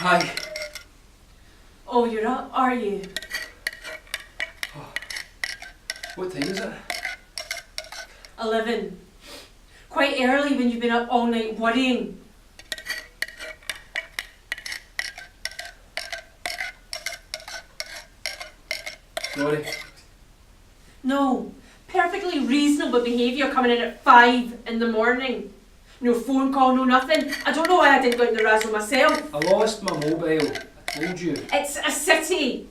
Hi. Oh, you're up, are you? Oh. What time is it? 11. Quite early when you've been up all night worrying. Sorry. No, perfectly reasonable behaviour coming in at 5 in the morning. No phone call, no nothing. I don't know why I didn't go out in the razzle myself. I lost my mobile. I told you. It's a city.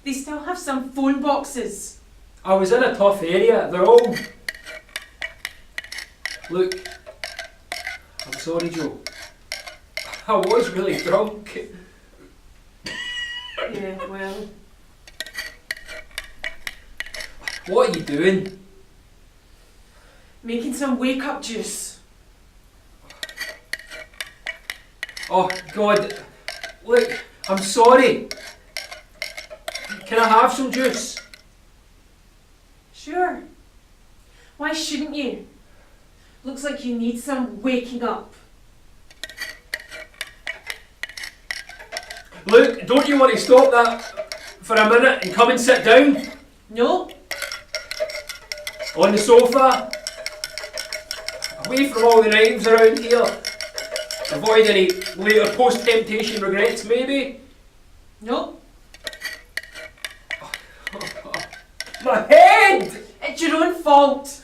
They still have some phone boxes. I was in a tough area. They're all... Look. I'm sorry, Joe. I was really drunk. Yeah, well... What are you doing? Making some wake-up juice. Oh, God. Look, I'm sorry. Can I have some juice? Sure. Why shouldn't you? Looks like you need some waking up. Look, don't you want to stop that for a minute and come and sit down? No? On the sofa? Away from all the knives around here? Avoid any later post-temptation regrets, maybe? No? My head! It's your own fault.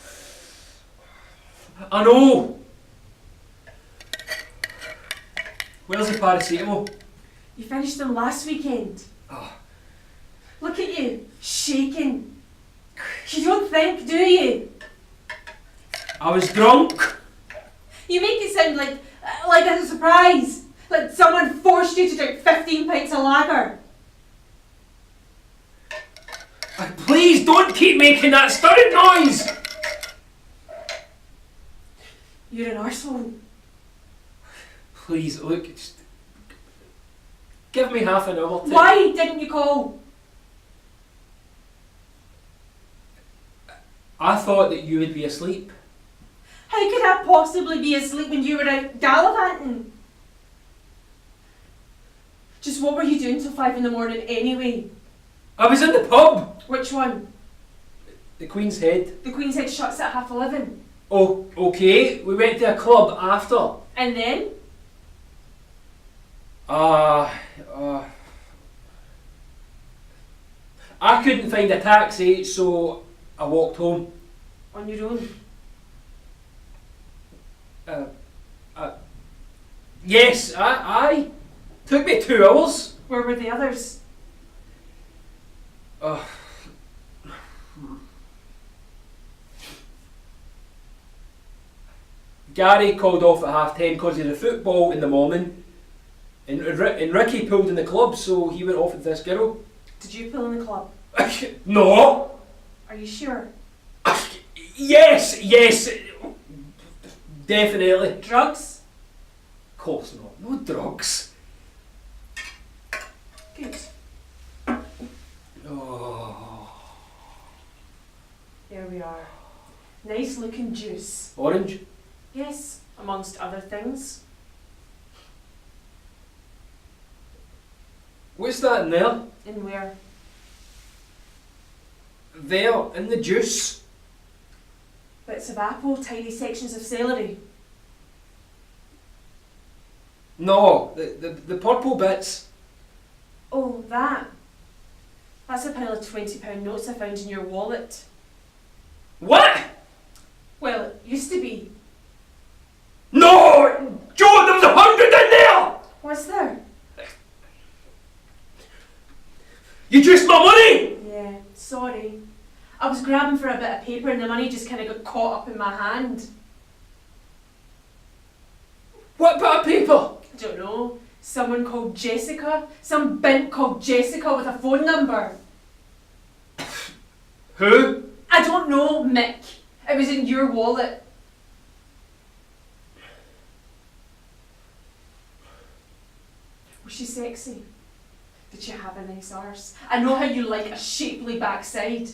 I know. Where's the paracetamol? You finished them last weekend. Oh. Look at you, shaking. You don't think, do you? I was drunk. You make it sound like a surprise. Like someone forced you to drink 15 pints of lager. Please don't keep making that stirring noise! You're an arsehole. Please, look, just give me half an hour to... Why didn't you call? I thought that you would be asleep. How could I possibly be asleep when you were out gallivanting? Just what were you doing till 5 in the morning anyway? I was in the pub! Which one? The Queen's Head. The Queen's Head shuts at 11:30. Oh, okay, we went to a club after. And then? I couldn't find a taxi, so I walked home. On your own? Yes, I took me 2 hours. Where were the others? Gary called off at 10:30 because of the football in the morning, and Ricky pulled in the club, so he went off with this girl. Did you pull in the club? No! Are you sure? Yes, definitely. Drugs? Of course not. No drugs. Good. Oh. There we are. Nice looking juice. Orange? Yes, amongst other things. What's that in there? In where? There, in the juice. Bits of apple, tiny sections of celery. No, the purple bits. Oh, that. That's a pile of £20 notes I found in your wallet. What? Well, it used to be. No! Joe, there was 100 in there! Was there? You juiced my money! Yeah, sorry. I was grabbing for a bit of paper and the money just kind of got caught up in my hand. What bit of paper? I don't know. Someone called Jessica. Some bint called Jessica with a phone number. Who? I don't know, Mick. It was in your wallet. Was she sexy? Did she have a nice arse? I know how you like a shapely backside.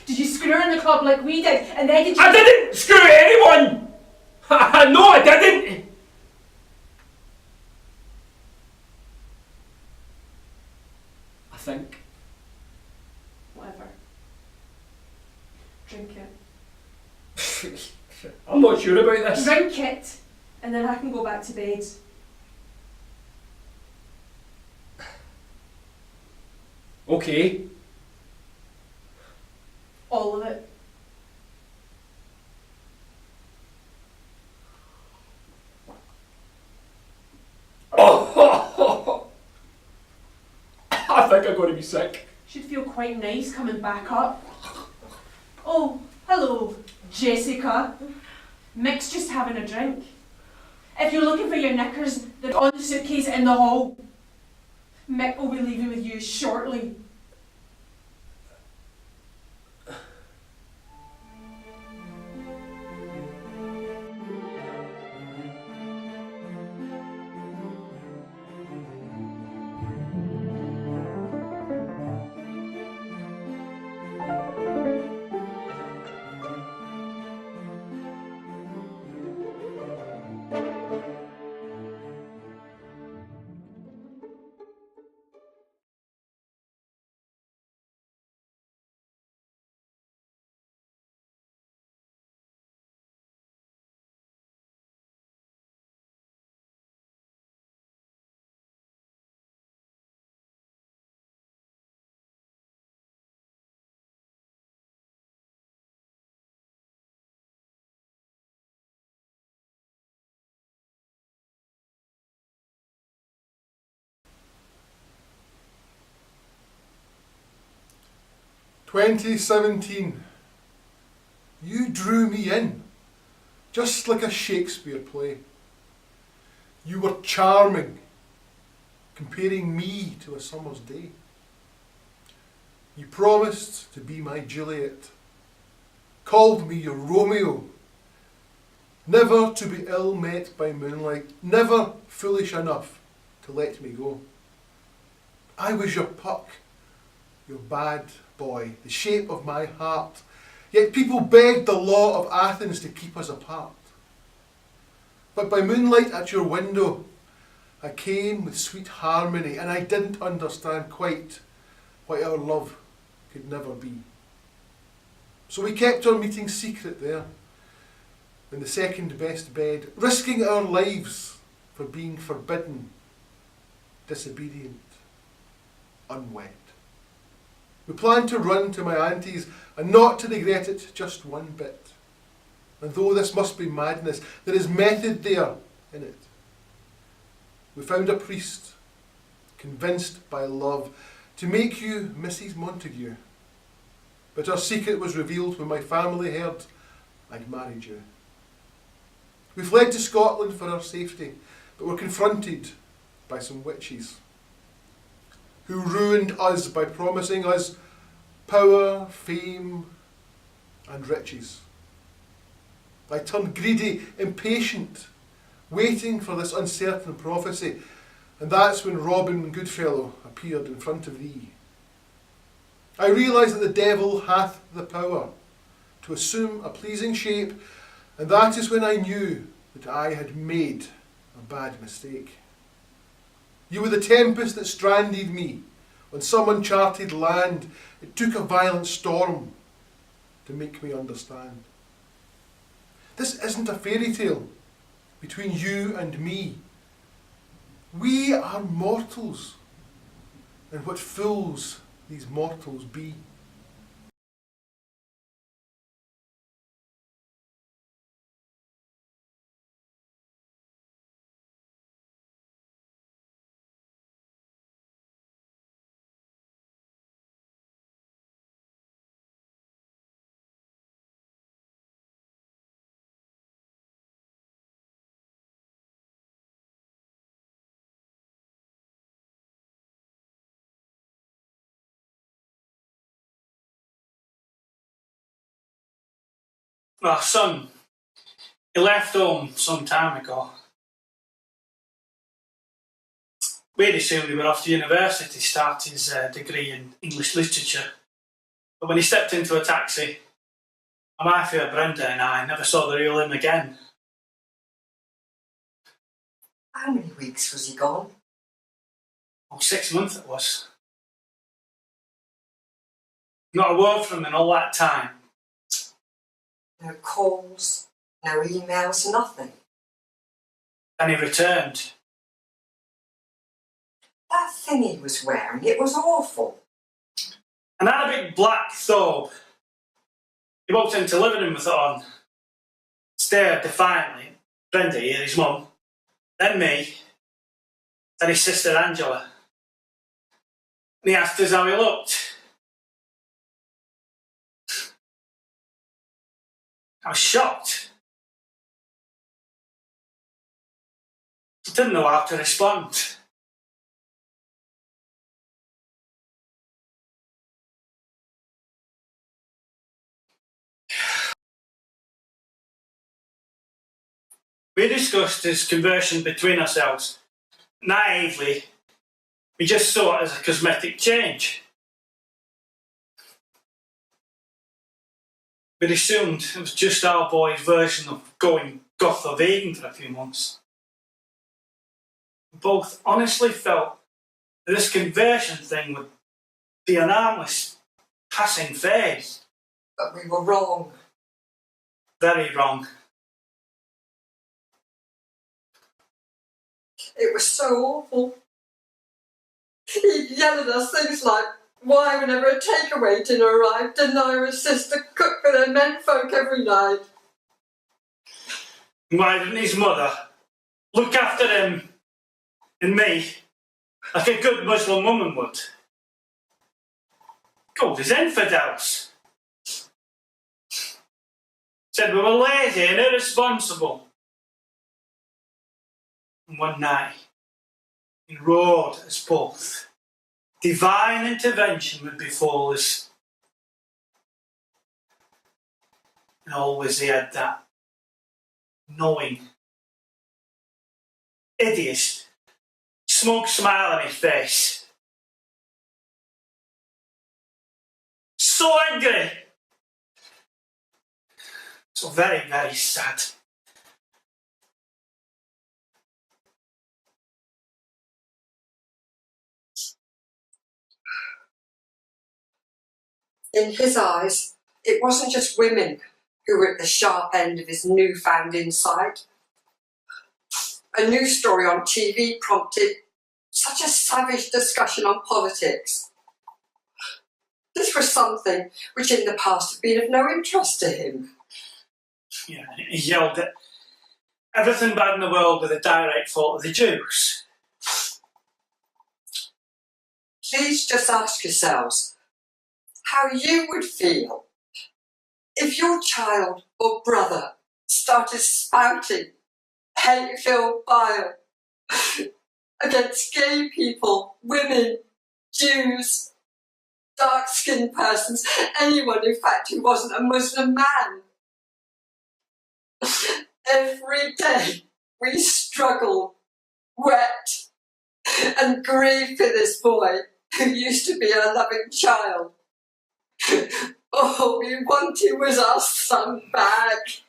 Did you screw her in the club like we did? And then did you... I didn't screw anyone! No, I didn't! Drink it. I'm not sure about this. Drink it, and then I can go back to bed. Okay. All of it. Oh, I think I'm going to be sick. Should feel quite nice coming back up. Oh, hello, Jessica. Mick's just having a drink. If you're looking for your knickers, they're on the suitcase in the hall. Mick will be leaving with you shortly. "2017. You drew me in, just like a Shakespeare play. You were charming, comparing me to a summer's day. You promised to be my Juliet, called me your Romeo, never to be ill met by moonlight, never foolish enough to let me go. I was your Puck, your bad boy, the shape of my heart, yet people begged the law of Athens to keep us apart. But by moonlight at your window, I came with sweet harmony, and I didn't understand quite why our love could never be. So we kept our meeting secret there, in the second best bed, risking our lives for being forbidden, disobedient, unwed. We planned to run to my auntie's and not to regret it just one bit. And though this must be madness, there is method there in it. We found a priest, convinced by love, to make you Mrs. Montague. But our secret was revealed when my family heard I'd married you. We fled to Scotland for our safety, but were confronted by some witches who ruined us by promising us power, fame, and riches. I turned greedy, impatient, waiting for this uncertain prophecy, and that's when Robin Goodfellow appeared in front of thee. I realised that the devil hath the power to assume a pleasing shape, and that is when I knew that I had made a bad mistake. You were the tempest that stranded me on some uncharted land. It took a violent storm to make me understand. This isn't a fairy tale between you and me. We are mortals, and what fools these mortals be. Our son, he left home some time ago. We'd assumed he were off to university to start his degree in English literature. But when he stepped into a taxi, my fair Brenda and I never saw the real him again. How many weeks was he gone? Oh, 6 months it was. Not a word from him in all that time. No calls, no emails, nothing. Then he returned. That thing he was wearing, it was awful. And had a big black thobe. He walked into the living room with it on, stared defiantly at Brenda here, his mum, then me, then his sister Angela. And he asked us how he looked. I was shocked. I didn't know how to respond. We discussed his conversion between ourselves. Naively, we just saw it as a cosmetic change. We'd assumed it was just our boy's version of going goth or vegan for a few months. We both honestly felt that this conversion thing would be an harmless, passing phase. But we were wrong. Very wrong. It was so awful. He'd yell at us things like, why whenever a takeaway dinner arrived, didn't I or his sister cook for their menfolk every night? Why didn't his mother look after him and me like a good Muslim woman would? Called us infidels. Said we were lazy and irresponsible. And one night, he roared at us both. Divine intervention would befall us. And always he had that knowing, hideous, smug smile on his face. So angry. So very, very sad. In his eyes, it wasn't just women who were at the sharp end of his newfound insight. A news story on TV prompted such a savage discussion on politics. This was something which in the past had been of no interest to him. Yeah, he yelled that everything bad in the world was a direct fault of the Jews. Please just ask yourselves how you would feel if your child or brother started spouting hate-filled bile against gay people, women, Jews, dark-skinned persons, anyone in fact who wasn't a Muslim man. Every day we struggle, wept and grieved for this boy who used to be our loving child. All we wanted was our son back.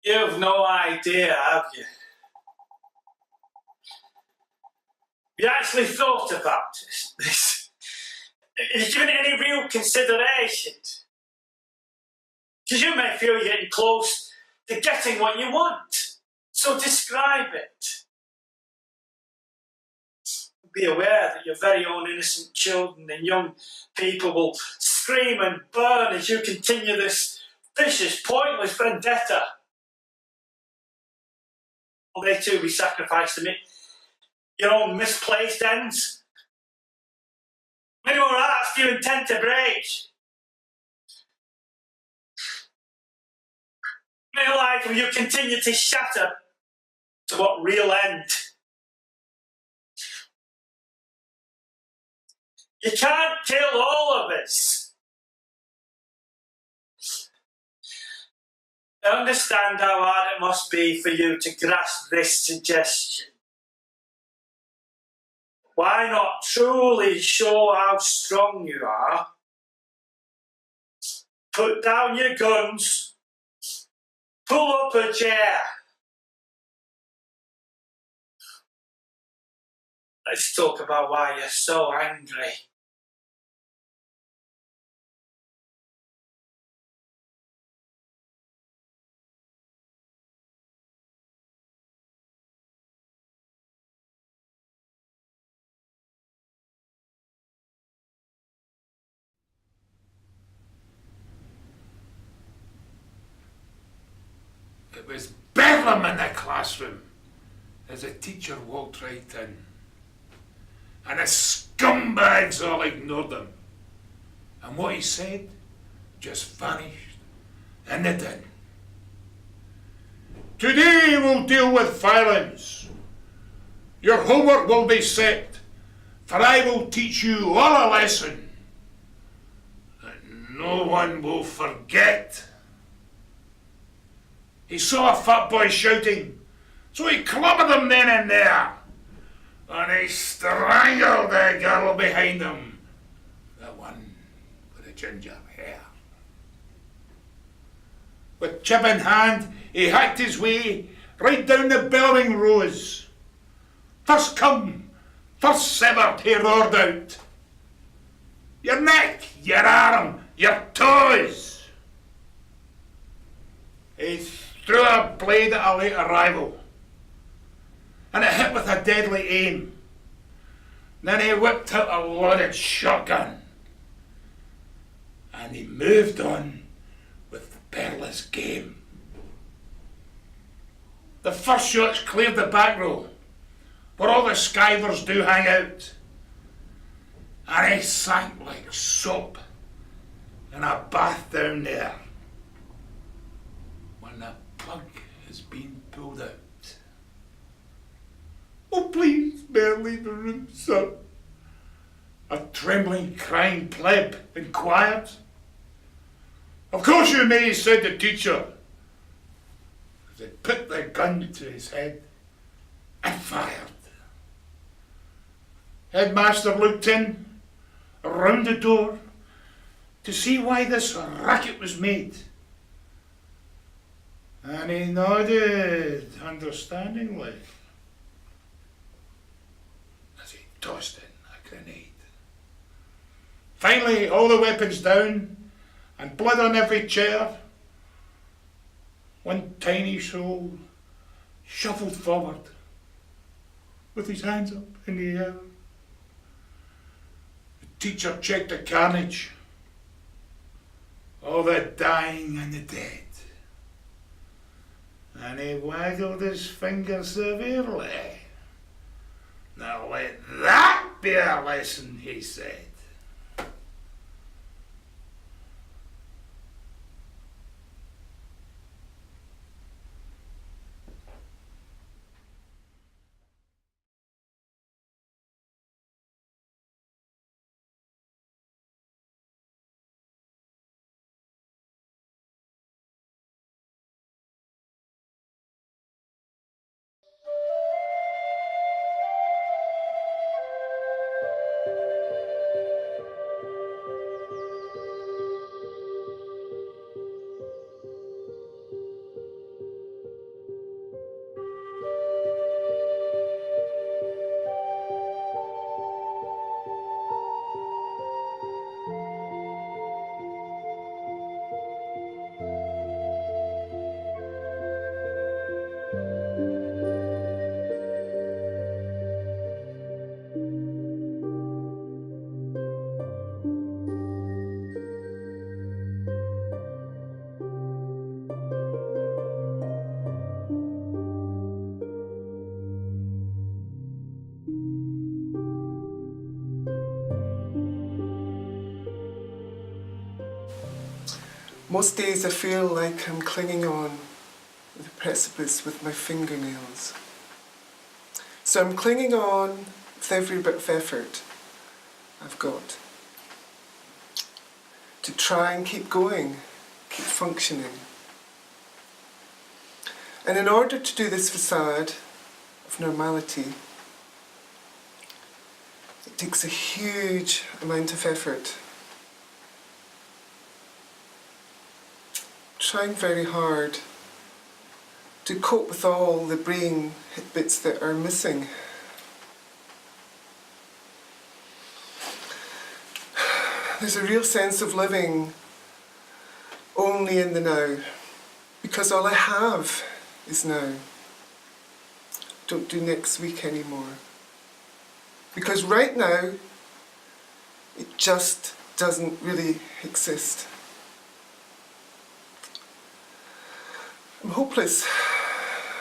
You've no idea, have you? You actually thought about this? Have you given it any real consideration? Because you may feel you're getting close to getting what you want. So describe it. Be aware that your very own innocent children and young people will scream and burn as you continue this vicious, pointless vendetta. Will they too be sacrificed to meet your own misplaced ends? Many more hearts do you intend to break? Many lives will you continue to shatter? To what real end? You can't kill all of us. I understand how hard it must be for you to grasp this suggestion. Why not truly show how strong you are Put down your guns. Pull up a chair. Let's talk about why you're so angry. It was bedlam in the classroom as the teacher walked right in. And the scumbags all ignored him. And what he said just vanished in the din. Today we'll deal with violence. Your homework will be set, for I will teach you all a lesson that no one will forget. He saw a fat boy shouting, so he clobbered him then and there, and he strangled the girl behind him, the one with the ginger hair. With chip in hand, he hacked his way right down the building rows. First come, first severed, he roared out. Your neck, your arm, your toes. He threw a blade at a late arrival, and it hit with a deadly aim. Then he whipped out a loaded shotgun, and he moved on with the perilous game. The first shots cleared the back row, where all the skivers do hang out, and he sank like soap in a bath down there when the plug has been pulled out. Oh, please, bear leave the room, sir, a trembling, crying pleb inquired. Of course you may, said the teacher, as they put the gun to his head and fired. Headmaster looked in, around the door, to see why this racket was made. And he nodded understandingly as he tossed in a grenade. Finally, all the weapons down and blood on every chair, one tiny soul shuffled forward with his hands up in the air. The teacher checked the carnage, all the dying and the dead, and he waggled his finger severely. Now let that be a lesson, he said. Most days I feel like I'm clinging on the precipice with my fingernails. So I'm clinging on with every bit of effort I've got to try and keep going, keep functioning. And in order to do this facade of normality, it takes a huge amount of effort. trying very hard to cope with all the brain bits that are missing. There's a real sense of living only in the now, because all I have is now. Don't do next week anymore. Because right now, it just doesn't really exist. I'm hopeless.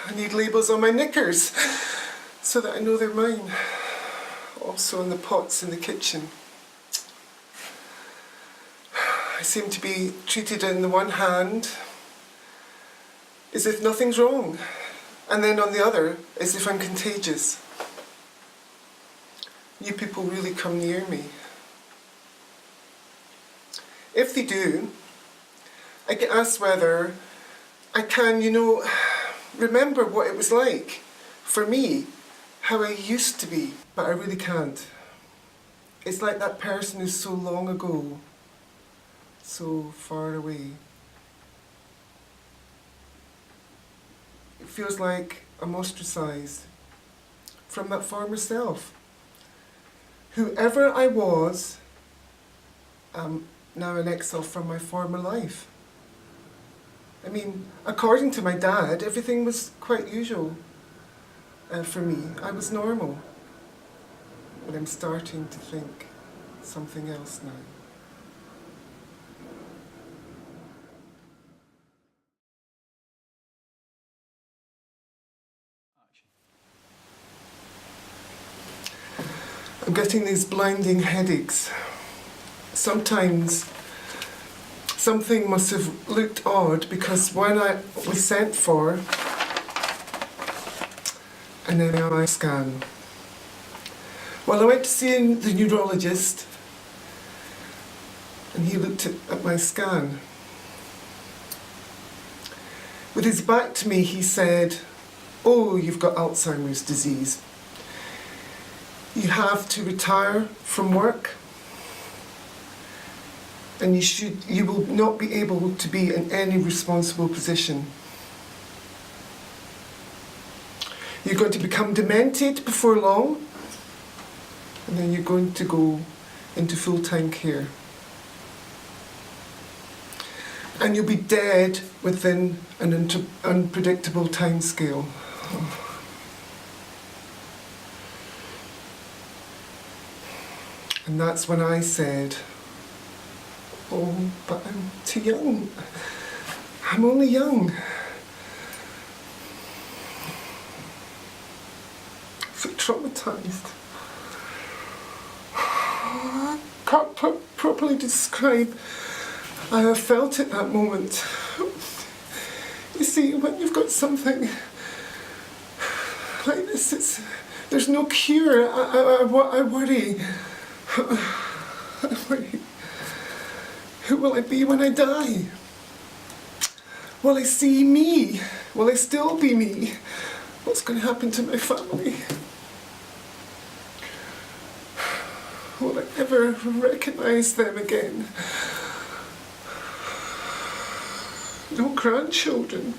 I need labels on my knickers so that I know they're mine. Also on the pots in the kitchen. I seem to be treated on the one hand as if nothing's wrong, and then on the other as if I'm contagious. You people really come near me. If they do, I get asked whether I can, remember what it was like for me, how I used to be, but I really can't. It's like that person who's so long ago, so far away. It feels like I'm ostracised from that former self. Whoever I was, I'm now an exile from my former life. I mean, according to my dad, everything was quite usual for me. I was normal. But I'm starting to think something else now. I'm getting these blinding headaches. Sometimes something must have looked odd because when I was sent for an MRI scan, well, I went to see the neurologist and he looked at my scan. With his back to me, he said, "Oh, you've got Alzheimer's disease. You have to retire from work and you will not be able to be in any responsible position. You're going to become demented before long, and then you're going to go into full-time care. And you'll be dead within an unpredictable timescale." And that's when I said, "Oh, but I'm too young. I'm only young." I feel traumatised. I can't properly describe how I felt at that moment. You see, when you've got something like this, there's no cure. I worry. I worry. Who will I be when I die? Will I see me? Will I still be me? What's going to happen to my family? Will I ever recognise them again? No grandchildren.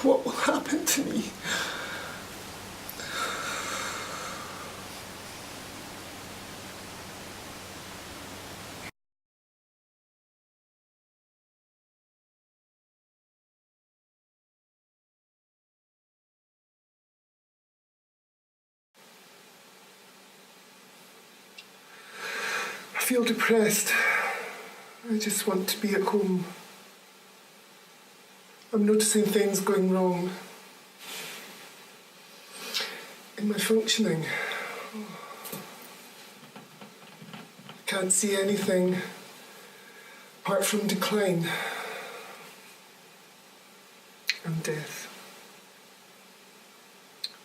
What will happen to me? I feel depressed. I just want to be at home. I'm noticing things going wrong in my functioning. I can't see anything apart from decline and death.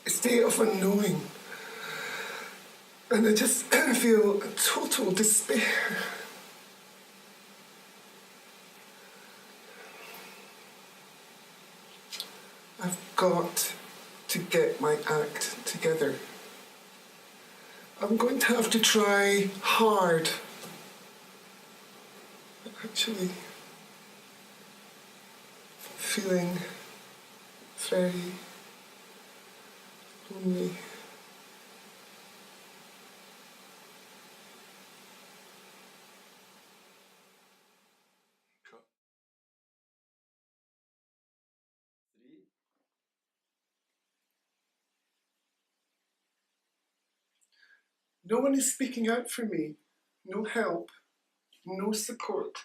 A state of unknowing. And I just feel a total despair. I've got to get my act together. I'm going to have to try hard. Actually, feeling very lonely. No one is speaking out for me. No help. No support.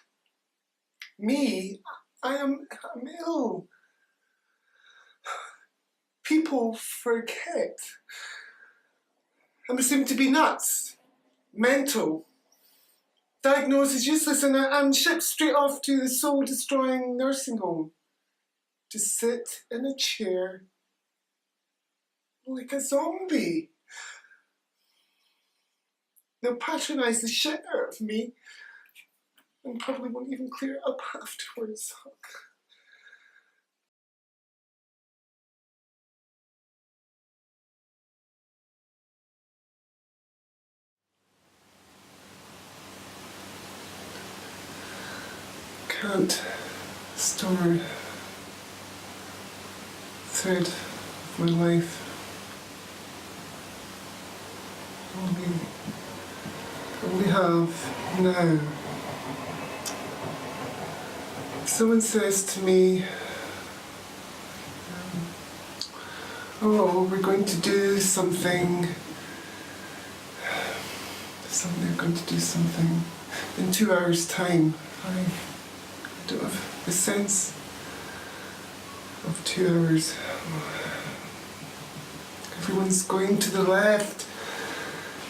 Me, I'm ill. People forget. I'm assumed to be nuts, mental. Diagnosed as useless, and I'm shipped straight off to the soul-destroying nursing home to sit in a chair like a zombie. They'll patronise the shit out of me and probably won't even clear it up afterwards. Can't store thread of my life. Only have now. If someone says to me, oh, we're going to do something, they're going to do something in 2 hours' time, I don't have a sense of 2 hours. Everyone's going to the left,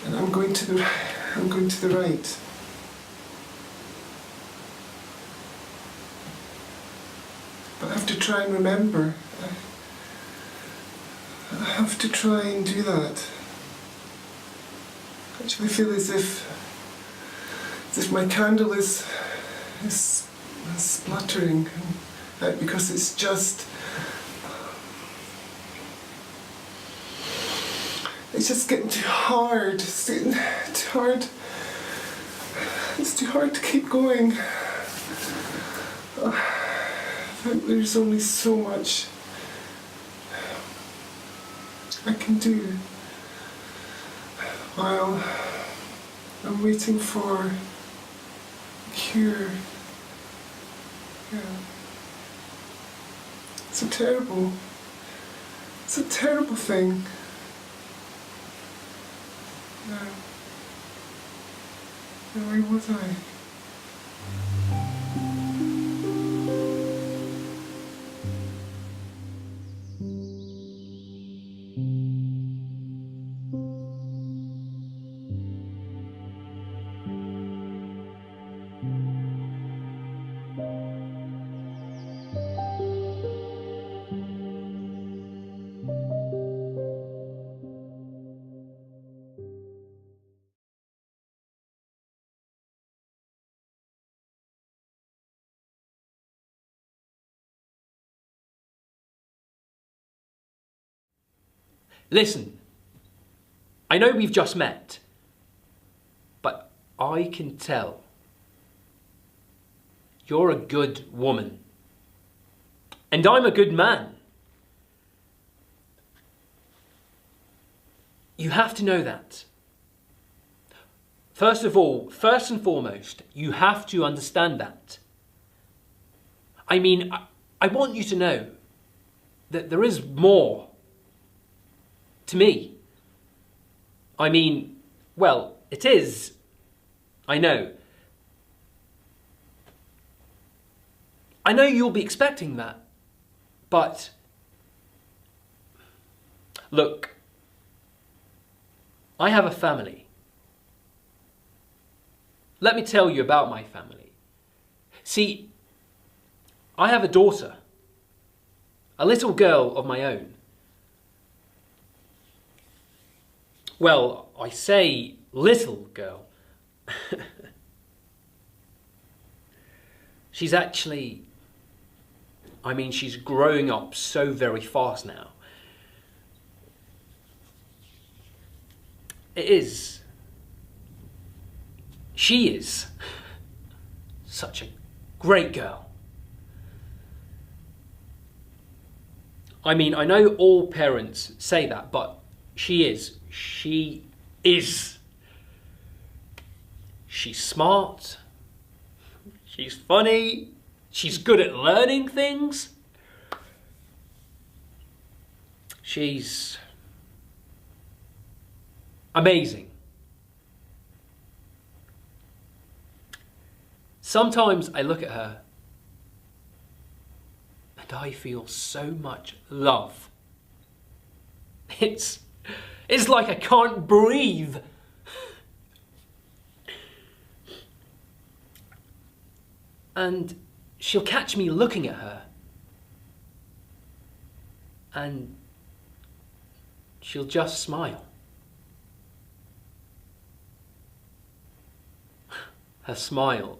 and I'm going to the right. But I have to try and remember. I have to try and do that. I actually feel as if my candle is spluttering, because it's just getting too hard. It's getting too hard. It's too hard to keep going. There's only so much I can do while I'm waiting for a cure. Yeah. It's a terrible thing. Now, where was I? Listen, I know we've just met, but I can tell you're a good woman, and I'm a good man. You have to know that. First of all, first and foremost, you have to understand that. I mean, I want you to know that there is more to me. I mean, well, it is. I know. I know you'll be expecting that. But look, I have a family. Let me tell you about my family. See, I have a daughter, a little girl of my own. Well, I say little girl. She's actually, I mean, she's growing up so very fast now. She is such a great girl. I mean, I know all parents say that, but she is. She is. She's smart. She's funny. She's good at learning things. She's amazing. Sometimes I look at her and I feel so much love. It's like I can't breathe. And she'll catch me looking at her. And she'll just smile. Her smile.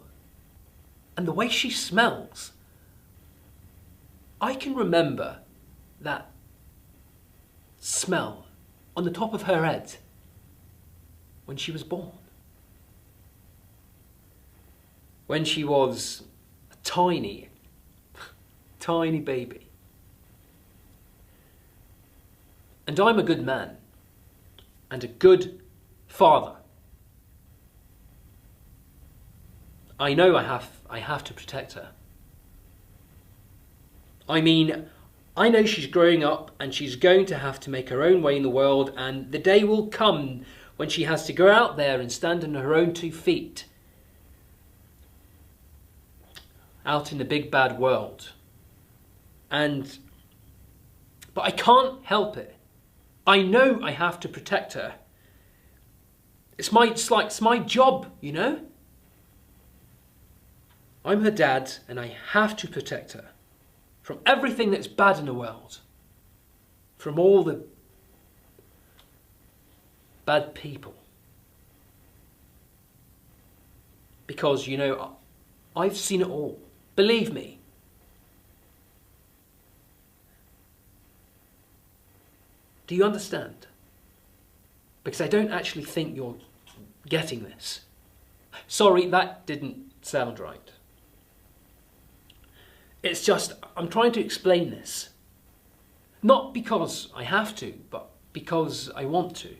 And the way she smells. I can remember that smell on the top of her head when she was born. When she was a tiny baby. And I'm a good man and a good father. I know I have to protect her. I mean, I know she's growing up and she's going to have to make her own way in the world, and the day will come when she has to go out there and stand on her own 2 feet. Out in the big bad world. But I can't help it. I know I have to protect her. It's my job, you know? I'm her dad and I have to protect her from everything that's bad in the world. From all the bad people. Because, you know, I've seen it all. Believe me. Do you understand? Because I don't actually think you're getting this. Sorry, that didn't sound right. It's just, I'm trying to explain this. Not because I have to, but because I want to.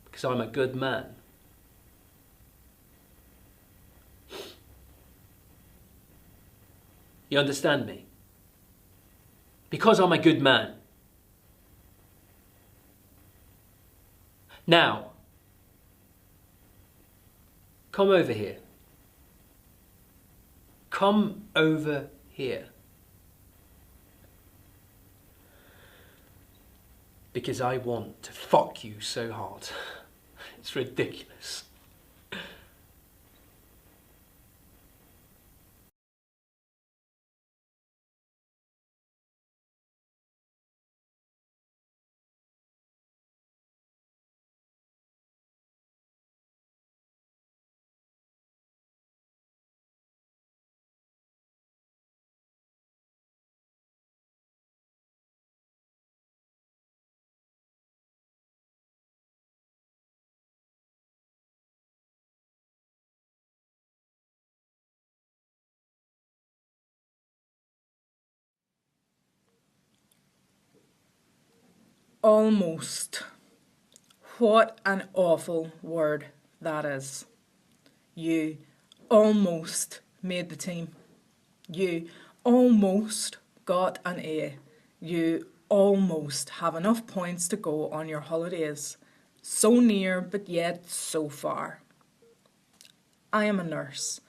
Because I'm a good man. You understand me? Because I'm a good man. Now, come over here. Come over here. Because I want to fuck you so hard. It's ridiculous. Almost. What an awful word that is. You almost made the team. You almost got an A. You almost have enough points to go on your holidays. So near, but yet so far. I am a nurse.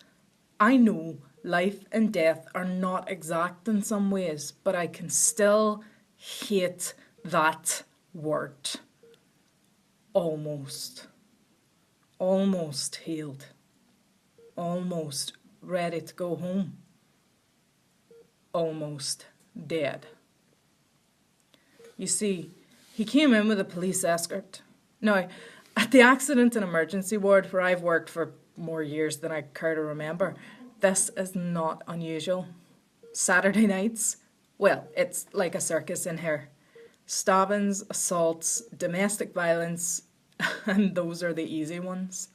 I know life and death are not exact in some ways, but I can still hate that word. Almost. Almost healed. Almost ready to go home. Almost dead. You see, he came in with a police escort. Now, at the accident and emergency ward where I've worked for more years than I care to remember, this is not unusual. Saturday nights, well, it's like a circus in here. Stabbings, assaults, domestic violence, and those are the easy ones.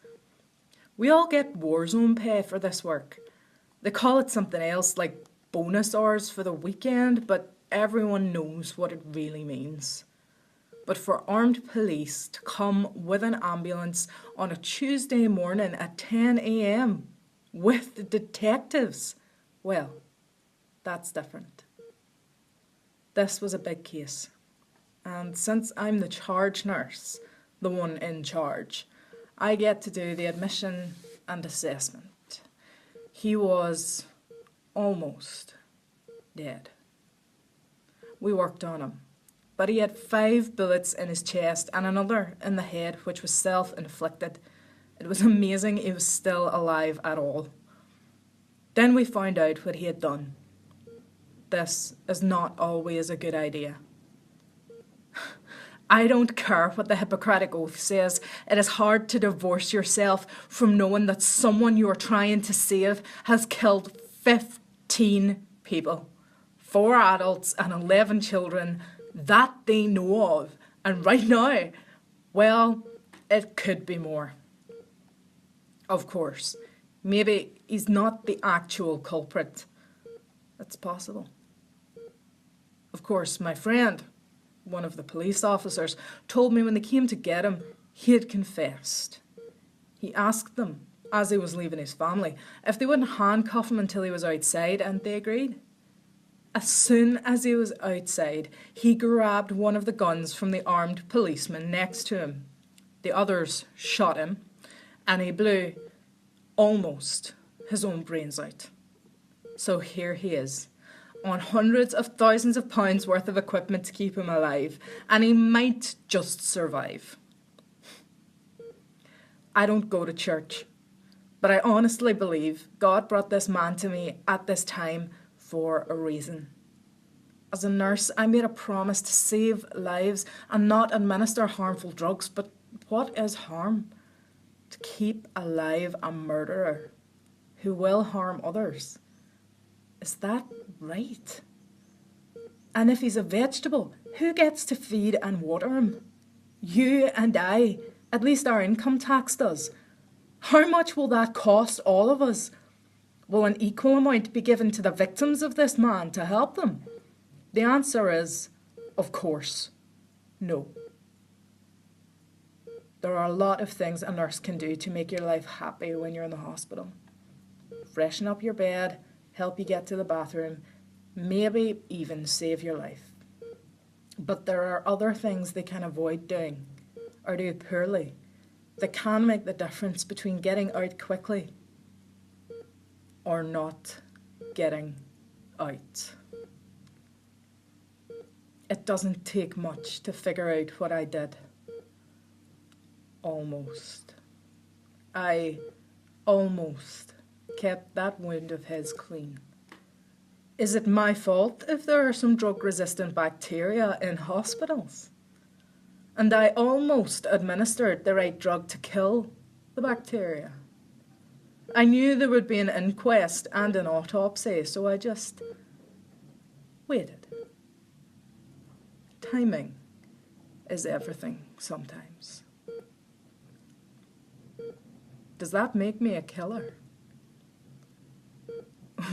We all get war zone pay for this work. They call it something else, like bonus hours for the weekend, but everyone knows what it really means. But for armed police to come with an ambulance on a Tuesday morning at 10 a.m. with the detectives, well, that's different. This was a big case. And since I'm the charge nurse, the one in charge, I get to do the admission and assessment. He was almost dead. We worked on him, but he had 5 bullets in his chest and another in the head, which was self-inflicted. It was amazing he was still alive at all. Then we found out what he had done. This is not always a good idea. I don't care what the Hippocratic Oath says. It is hard to divorce yourself from knowing that someone you are trying to save has killed 15 people. 4 adults and 11 children that they know of. And right now, well, it could be more. Of course, maybe he's not the actual culprit. It's possible. Of course, my friend, one of the police officers, told me when they came to get him, he had confessed. He asked them, as he was leaving his family, if they wouldn't handcuff him until he was outside, and they agreed. As soon as he was outside, he grabbed one of the guns from the armed policeman next to him. The others shot him, and he blew almost his own brains out. So here he is, on hundreds of thousands of pounds worth of equipment to keep him alive, and he might just survive. I don't go to church, but I honestly believe God brought this man to me at this time for a reason. As a nurse, I made a promise to save lives and not administer harmful drugs, but what is harm? To keep alive a murderer who will harm others. Is that right? And if he's a vegetable, who gets to feed and water him? You and I. At least our income tax does. How much will that cost all of us? Will an equal amount be given to the victims of this man to help them? The answer is, of course, no. There are a lot of things a nurse can do to make your life happy when you're in the hospital. Freshen up your bed, help you get to the bathroom, maybe even save your life. But there are other things they can avoid doing, or do poorly, that can make the difference between getting out quickly or not getting out. It doesn't take much to figure out what I did. Almost. I almost kept that wound of his clean. Is it my fault if there are some drug-resistant bacteria in hospitals? And I almost administered the right drug to kill the bacteria. I knew there would be an inquest and an autopsy, so I just waited. Timing is everything sometimes. Does that make me a killer?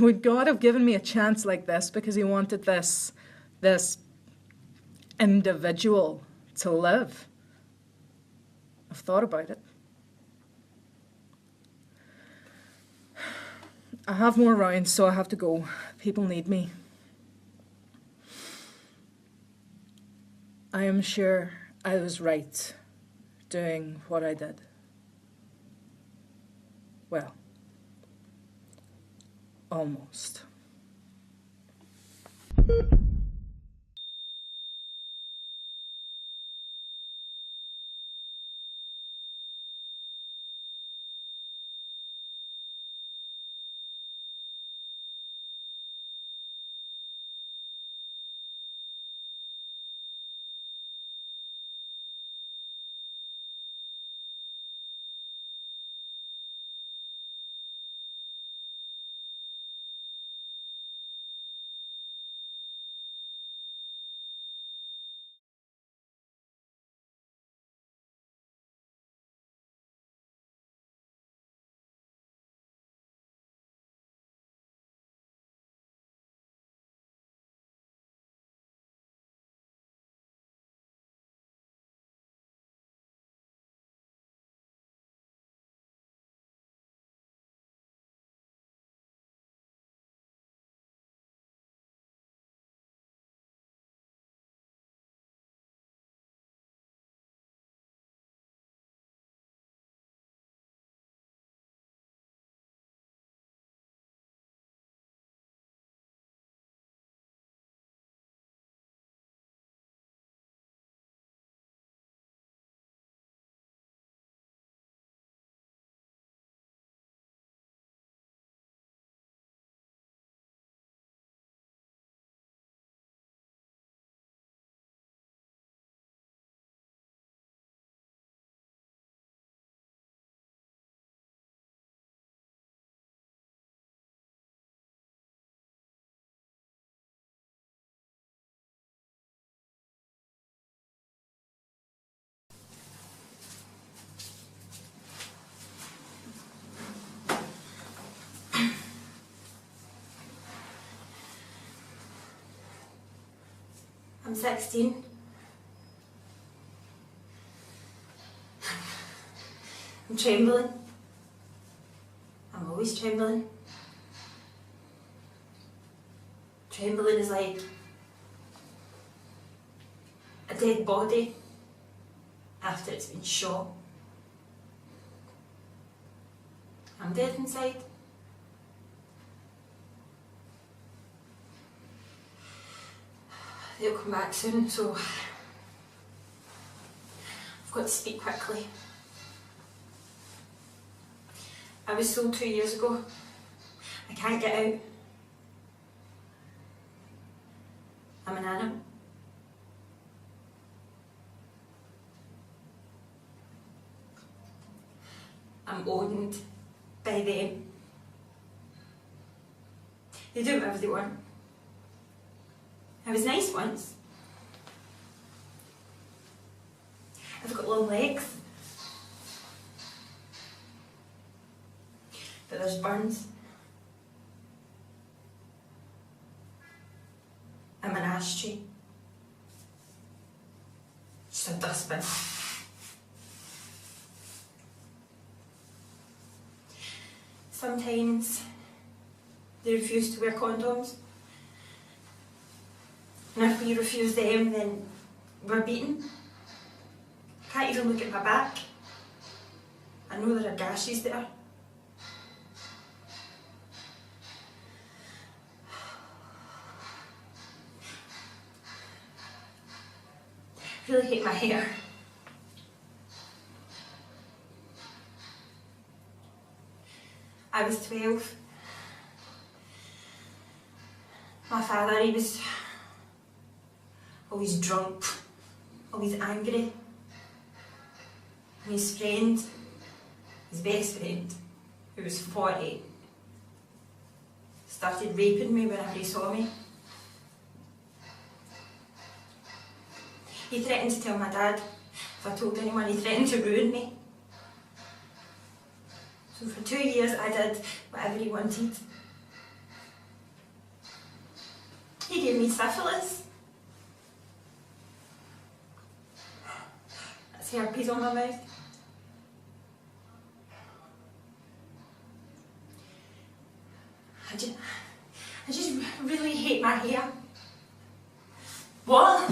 Would God have given me a chance like this because he wanted this individual to live? I've thought about it. I have more rounds, so I have to go. People need me. I am sure I was right doing what I did. Well, almost. I'm 16. I'm trembling. I'm always trembling. Trembling is like a dead body after it's been shot. I'm dead inside. They'll come back soon, so I've got to speak quickly. I was sold 2 years ago. I can't get out. I'm an animal. I'm owned by them. They do whatever they want. I was nice once. I've got long legs. But there's burns. I'm an ashtray. Just a dustbin. Sometimes they refuse to wear condoms. And if we refuse them, then we're beaten. I can't even look at my back. I know there are gashes there. I really hate my hair. I was 12. My father, he was always drunk, always angry. And his friend, his best friend, who was 40, started raping me whenever he saw me. He threatened to tell my dad. If I told anyone, he threatened to ruin me. So for 2 years I did whatever he wanted. He gave me syphilis. That's herpes on my mouth. I just really hate my hair. What?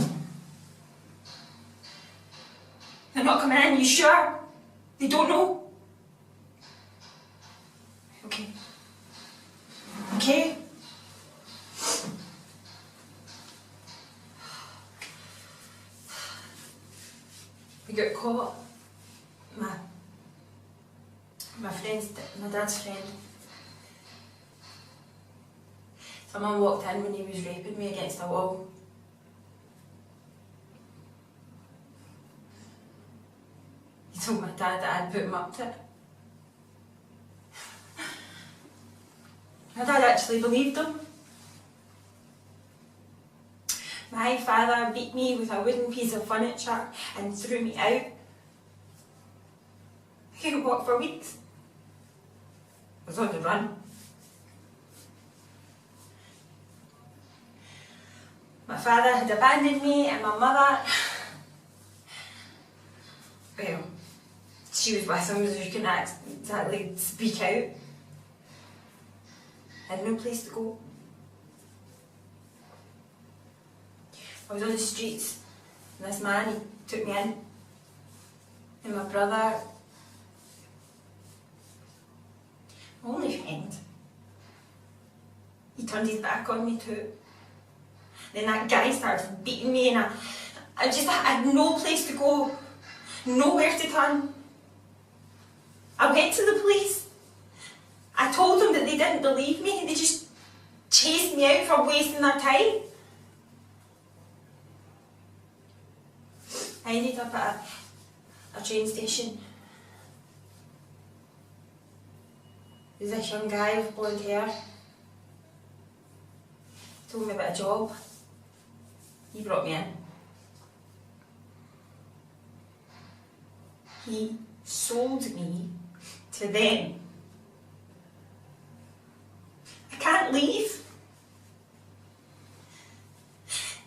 They're not coming in, you sure? They don't know? Okay. Okay? We got caught. My dad's friend. Someone walked in when he was raping me against a wall. He told my dad that I'd put him up to it. My dad actually believed him. My father beat me with a wooden piece of furniture and threw me out. I couldn't walk for weeks. I was on the run. My father had abandoned me and my mother, well, she was with him so she couldn't exactly speak out. I had no place to go. I was on the streets, and this man, he took me in. And my brother, my only friend, he turned his back on me too. Then that guy started beating me and I had no place to go, nowhere to turn. I went to the police. I told them that they didn't believe me. They just chased me out for wasting their time. I ended up at a train station. There was this young guy with blonde hair. He told me about a job. He brought me in. He sold me to them. I can't leave.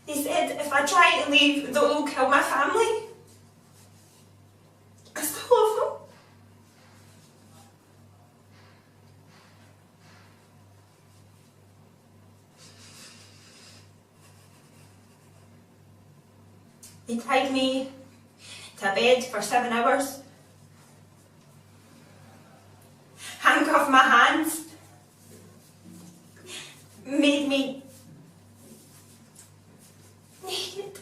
They said if I try to leave, they'll kill my family. I still love them. They tied me to a bed for 7 hours, handcuffed my hands, made me naked,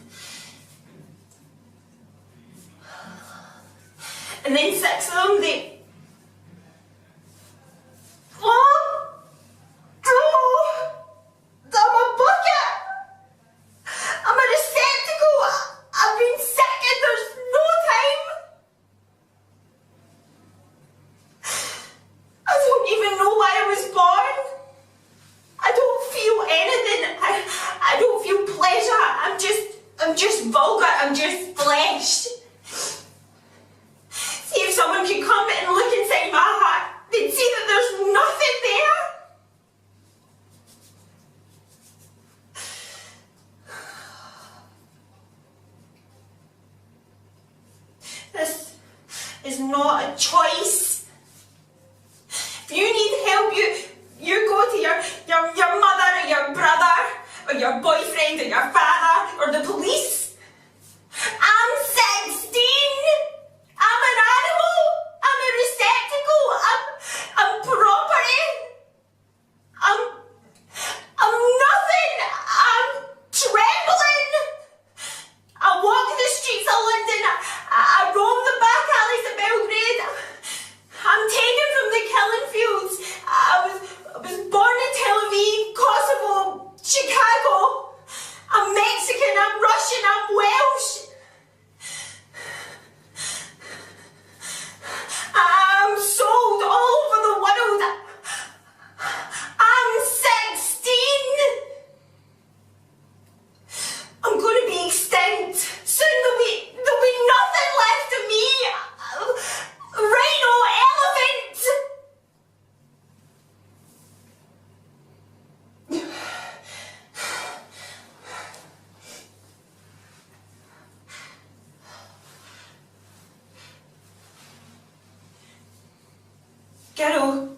and then 6 of them, they... Mom! Oh! I'm a bucket! I'm a receptacle! I've been sick and there's no time! I don't even know why I was born. I don't feel anything. I don't feel pleasure. I'm just vulgar. I'm just flesh. See if someone could come and look inside my heart, they'd see that there's nothing there. This is not a choice. If you need help, you go to your mother or your brother or your boyfriend or your father or the police. I'm 16. I'm an animal. I'm a receptacle. I'm property. I'm nothing. I'm trembling. I walk the streets of London. I roam the back alleys of Belgrade. I'm taken from the killing fields. I was born in Tel Aviv, Kosovo, Chicago. I'm Mexican, I'm Russian, I'm Welsh. I'm sold all over the world. I'm 16. I'm going to be extinct. Soon there'll be nothing left of me. Rhino, elephant. Ghetto.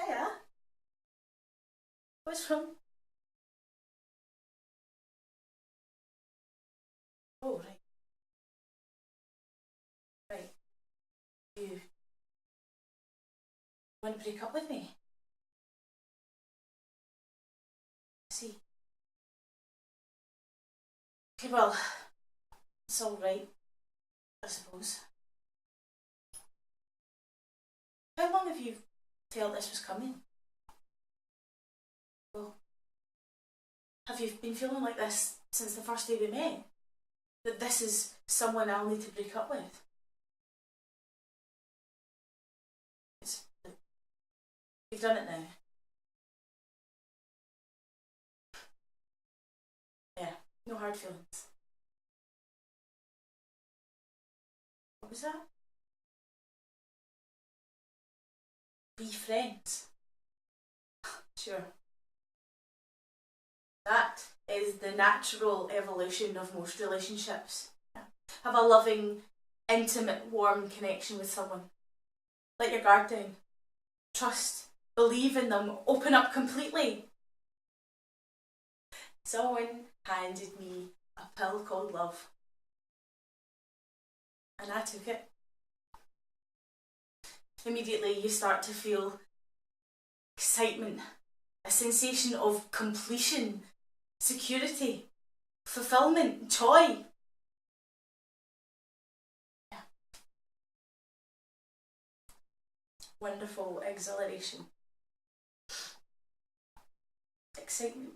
Hiya. What's wrong? Oh, right. Right. You want to break up with me? I see. Okay, well, it's all right, I suppose. How long have you felt this was coming? Well, have you been feeling like this since the first day we met? That this is someone I'll need to break up with? You've done it now. Yeah, no hard feelings. What was that? Be friends. Sure. That is the natural evolution of most relationships. Have a loving, intimate, warm connection with someone. Let your guard down. Trust. Believe in them. Open up completely. Someone handed me a pill called love. And I took it. Immediately you start to feel excitement, a sensation of completion, security, fulfillment, joy. Yeah. Wonderful exhilaration, excitement,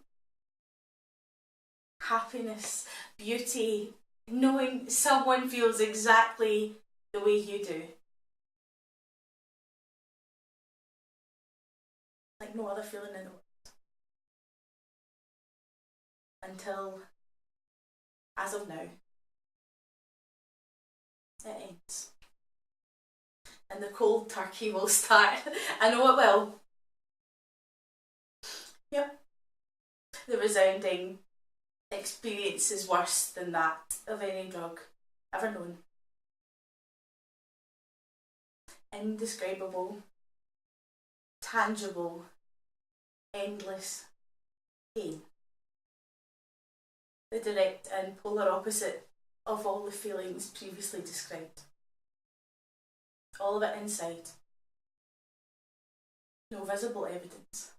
happiness, beauty, knowing someone feels exactly the way you do. Like no other feeling in the world. Until, as of now, it ends. And the cold turkey will start. I know it will. Yep. The resounding experience is worse than that of any drug ever known. Indescribable, tangible, endless pain. The direct and polar opposite of all the feelings previously described. All of it inside. No visible evidence.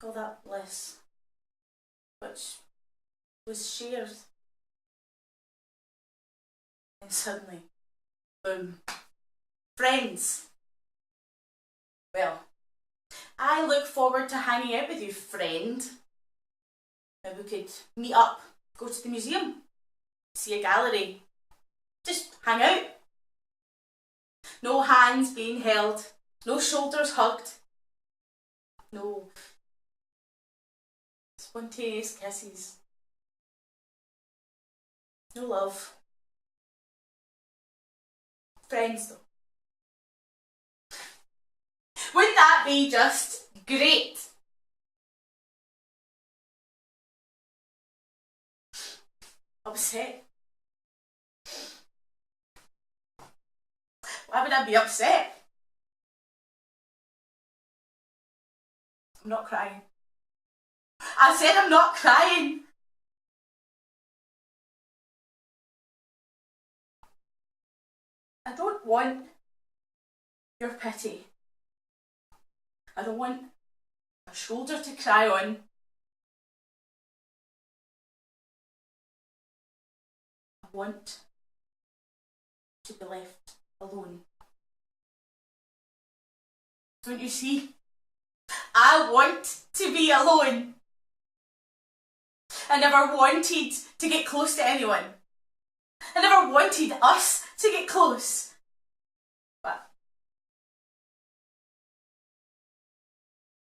All that bliss, which was shared. And suddenly, boom. Friends. Well, I look forward to hanging out with you, friend. Maybe we could meet up, go to the museum, see a gallery, just hang out. No hands being held, no shoulders hugged, no spontaneous kisses, no love. Friends though. Wouldn't that be just great? Upset? Why would I be upset? I'm not crying. I said I'm not crying. I don't want your pity. I don't want a shoulder to cry on. I want to be left alone. Don't you see? I want to be alone. I never wanted to get close to anyone. I never wanted us to get close. But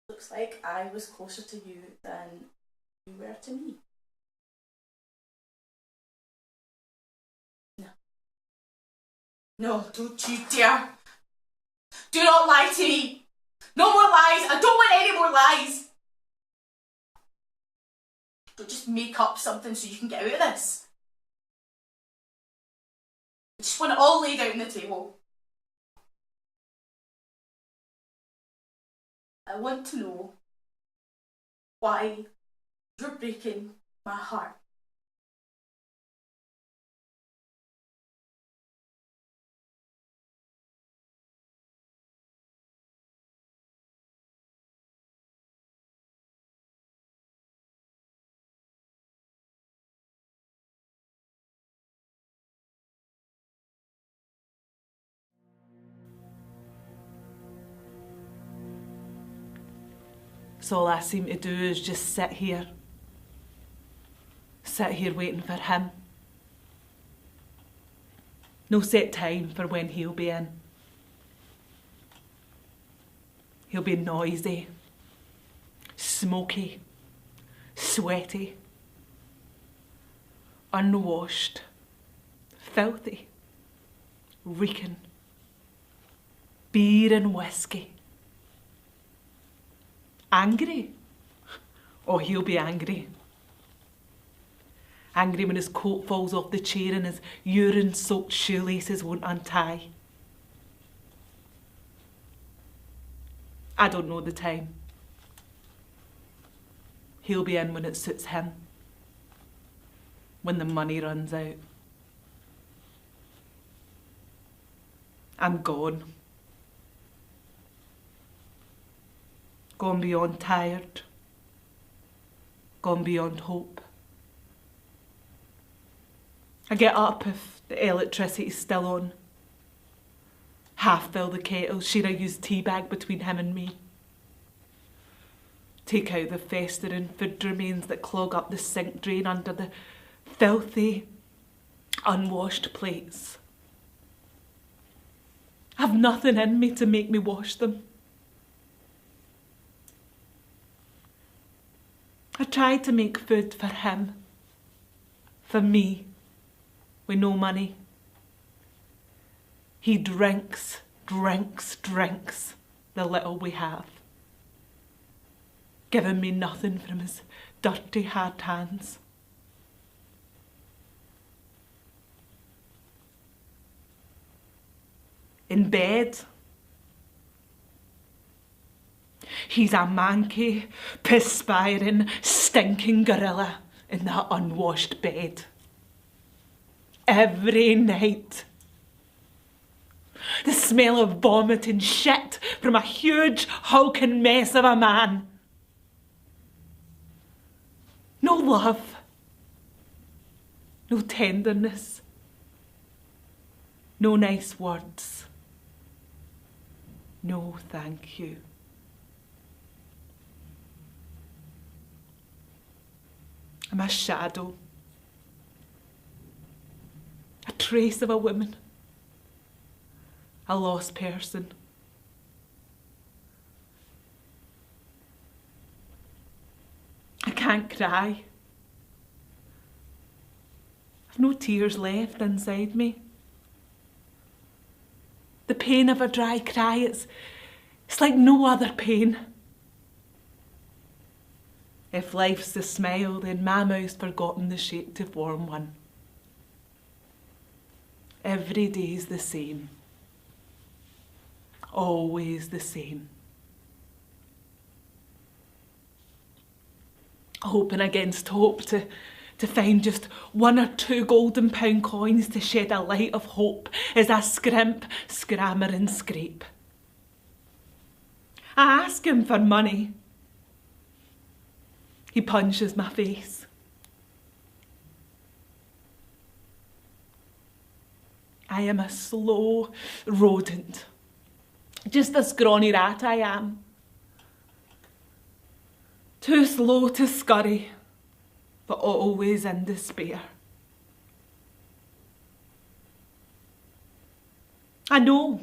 looks like I was closer to you than you were to me. No. No, don't you dare. Do not lie to me. No more lies. I don't want any more lies. Don't just make up something so you can get out of this. I just want it all laid out on the table. I want to know why you're breaking my heart. So all I seem to do is just sit here waiting for him. No set time for when he'll be in. He'll be noisy, smoky, sweaty, unwashed, filthy, reeking, beer and whiskey. Angry? Oh, he'll be angry. Angry when his coat falls off the chair and his urine-soaked shoelaces won't untie. I don't know the time. He'll be in when it suits him. When the money runs out. I'm gone. Gone beyond tired. Gone beyond hope. I get up if the electricity's still on. Half fill the kettle, share a used tea bag between him and me. Take out the festering food remains that clog up the sink drain under the filthy, unwashed plates. I've nothing in me to make me wash them. I tried to make food for him, for me, with no money. He drinks the little we have, giving me nothing from his dirty, hard hands. In bed, he's a manky, perspiring, stinking gorilla in that unwashed bed. Every night. The smell of vomit and shit from a huge, hulking mess of a man. No love. No tenderness. No nice words. No thank you. I'm a shadow. A trace of a woman. A lost person. I can't cry. I've no tears left inside me. The pain of a dry cry, it's like no other pain. If life's a smile, then my mouth's forgotten the shape to form one. Every day's the same. Always the same. Hoping against hope to find just 1 or 2 golden pound coins to shed a light of hope as I scrimp, scrammer and scrape. I ask him for money. He punches my face. I am a slow rodent. Just a scrawny rat I am. Too slow to scurry, but always in despair. I know.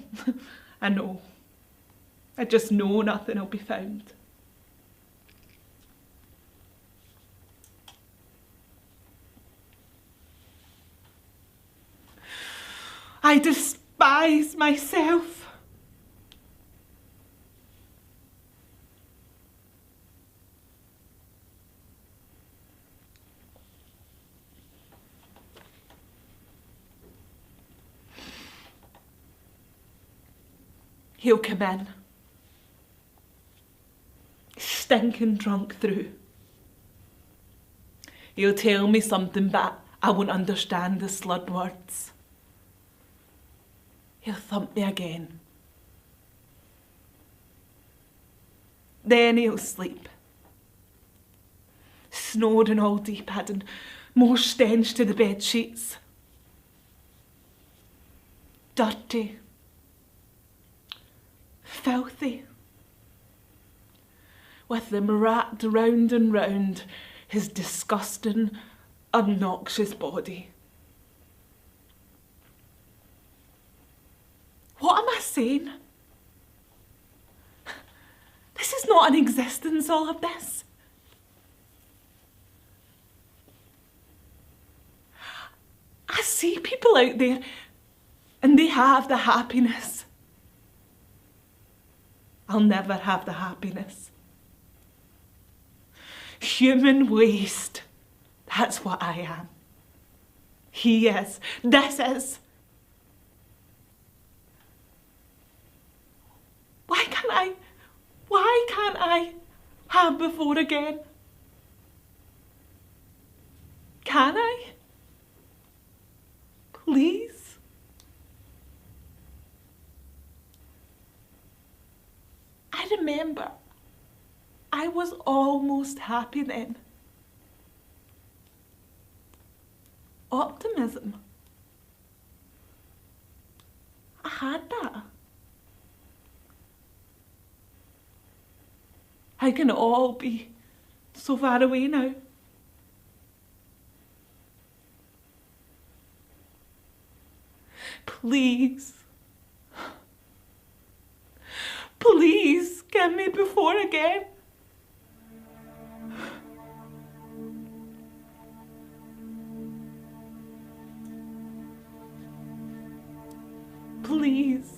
I just know nothing will be found. I despise myself. He'll come in, stinking drunk through. He'll tell me something, but I won't understand the slurred words. He'll thump me again. Then he'll sleep, snoring all deep, adding more stench to the bed sheets. Dirty. Filthy, with them wrapped round and round his disgusting, obnoxious body. What am I saying? This is not an existence, all of this. I see people out there and they have the happiness. I'll never have the happiness. Human waste. That's what I am. He is. This is. Why can't I have before again? Can I? Please? I remember I was almost happy then. Optimism. I had that. How can it all be so far away now? Please. Please give me before again. Please.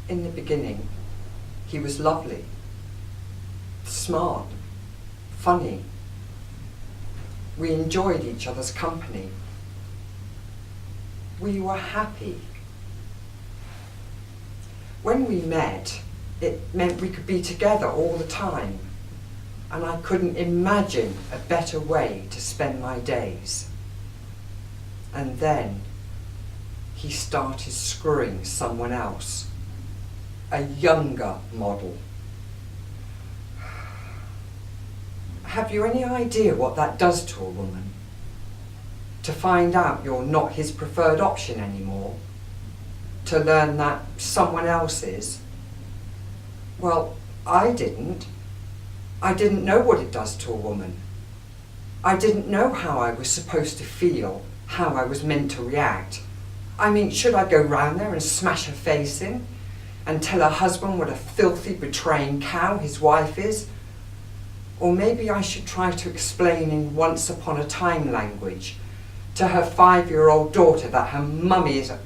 In the beginning, he was lovely, smart, funny. We enjoyed each other's company. We were happy. When we met, it meant we could be together all the time, and I couldn't imagine a better way to spend my days. And then he started screwing someone else. A younger model. Have you any idea what that does to a woman? To find out you're not his preferred option anymore? To learn that someone else is? Well, I didn't. I didn't know what it does to a woman. I didn't know how I was supposed to feel, how I was meant to react. I mean, should I go round there and smash her face in? And tell her husband what a filthy, betraying cow his wife is? Or maybe I should try to explain in once upon a time language to her 5-year-old daughter that her mummy is a...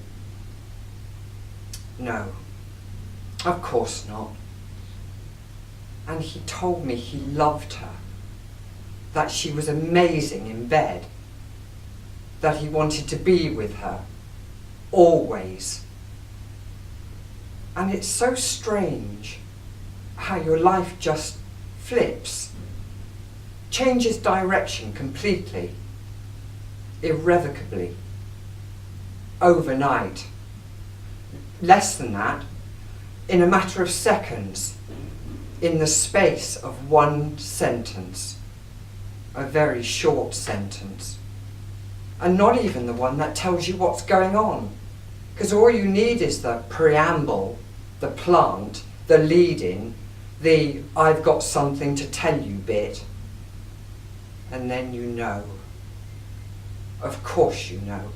No, of course not. And he told me he loved her, that she was amazing in bed, that he wanted to be with her, always. And it's so strange how your life just flips, changes direction completely, irrevocably, overnight. Less than that, in a matter of seconds, in the space of one sentence, a very short sentence, and not even the one that tells you what's going on. Because all you need is the preamble, the plant, the lead-in, the I've got something to tell you bit, and then you know. Of course you know.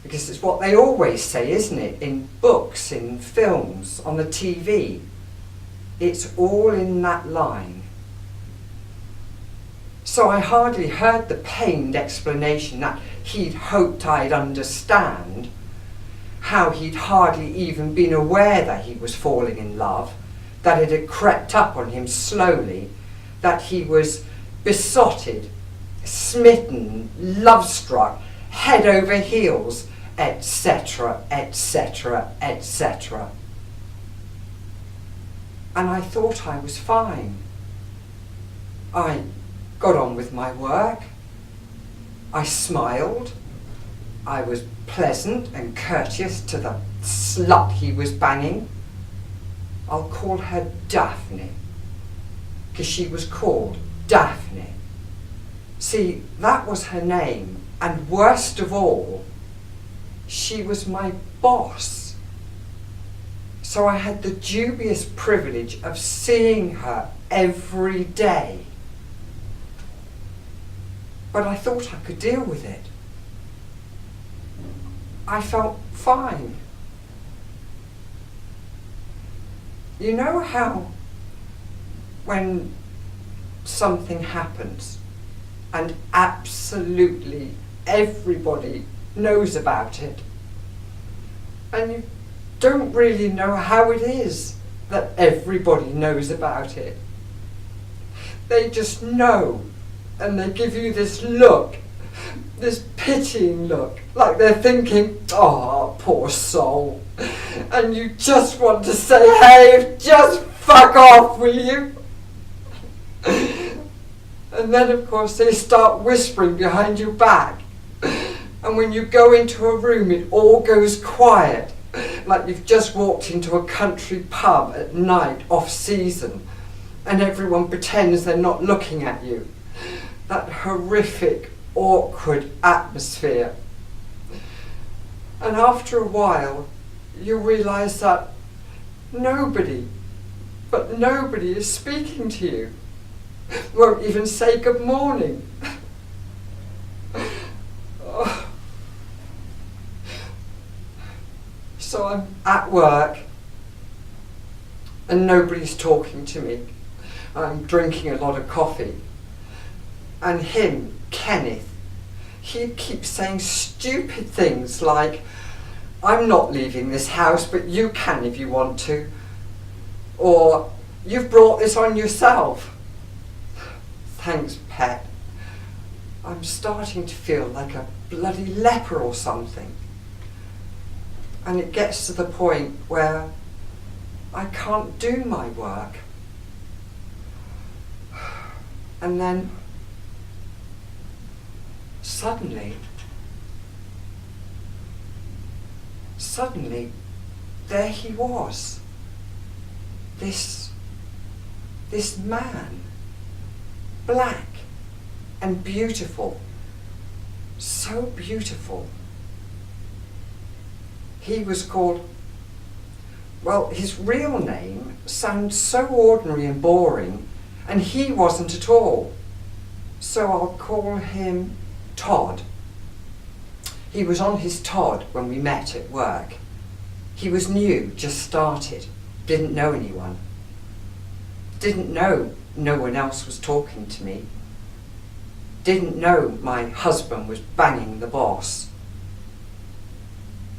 Because it's what they always say, isn't it? In books, in films, on the TV. It's all in that line. So I hardly heard the pained explanation that he'd hoped I'd understand, how he'd hardly even been aware that he was falling in love, that it had crept up on him slowly, that he was besotted, smitten, love-struck, head over heels, etc., etc., etc. And I thought I was fine. I got on with my work. I smiled. I was pleasant and courteous to the slut he was banging. I'll call her Daphne, because she was called Daphne. See, that was her name, And worst of all, she was my boss. So I had the dubious privilege of seeing her every day. But I thought I could deal with it. I felt fine. You know how when something happens and absolutely everybody knows about it, and you don't really know how it is that everybody knows about it. They just know, and they give you this look, this pitying look, like they're thinking, oh, poor soul. And you just want to say, hey, just fuck off, will you? And then, of course, they start whispering behind your back. And when you go into a room, it all goes quiet, like you've just walked into a country pub at night, off-season, and everyone pretends they're not looking at you. That horrific, awkward atmosphere. And after a while, you realise that nobody is speaking to you. Won't even say good morning. Oh. So I'm at work and nobody's talking to me. I'm drinking a lot of coffee. And him, Kenneth, he keeps saying stupid things like, I'm not leaving this house, but you can if you want to. Or, you've brought this on yourself. Thanks, pet. I'm starting to feel like a bloody leper or something. And it gets to the point where I can't do my work. And then suddenly, there he was. This man, black and beautiful, so beautiful. He was called, well, his real name sounds so ordinary and boring, and he wasn't at all. So I'll call him Todd. He was on his Todd when we met at work. He was new, just started, didn't know anyone. Didn't know no one else was talking to me. Didn't know my husband was banging the boss.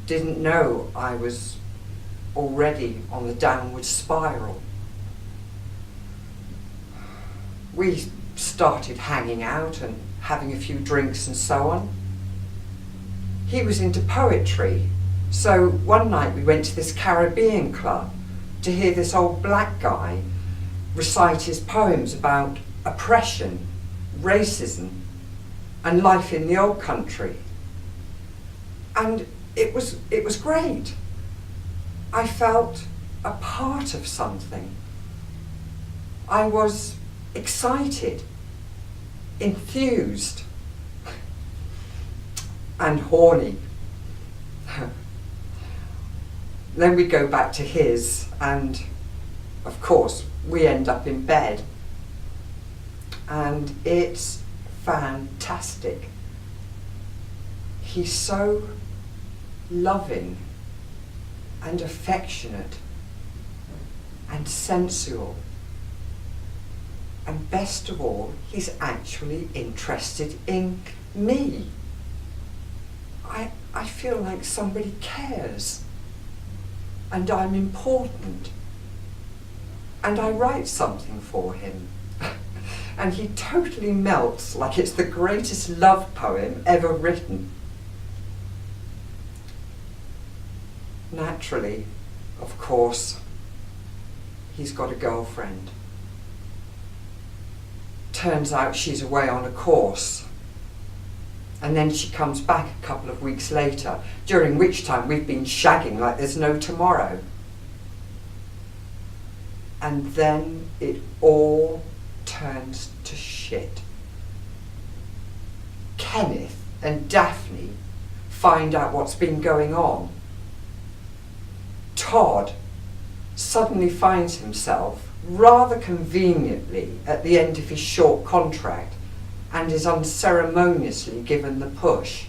Didn't know I was already on the downward spiral. We started hanging out and having a few drinks and so on. He was into poetry, so one night we went to this Caribbean club to hear this old black guy recite his poems about oppression, racism, and life in the old country. And it was great. I felt a part of something. I was excited, enthused, and horny. Then we go back to his, and of course we end up in bed. And it's fantastic. He's so loving and affectionate and sensual. And best of all, he's actually interested in me. I feel like somebody cares. And I'm important. And I write something for him. And he totally melts like it's the greatest love poem ever written. Naturally, of course, he's got a girlfriend. Turns out she's away on a course. And then she comes back a couple of weeks later, during which time we've been shagging like there's no tomorrow. And then it all turns to shit. Kenneth and Daphne find out what's been going on, Todd suddenly finds himself rather conveniently at the end of his short contract and is unceremoniously given the push.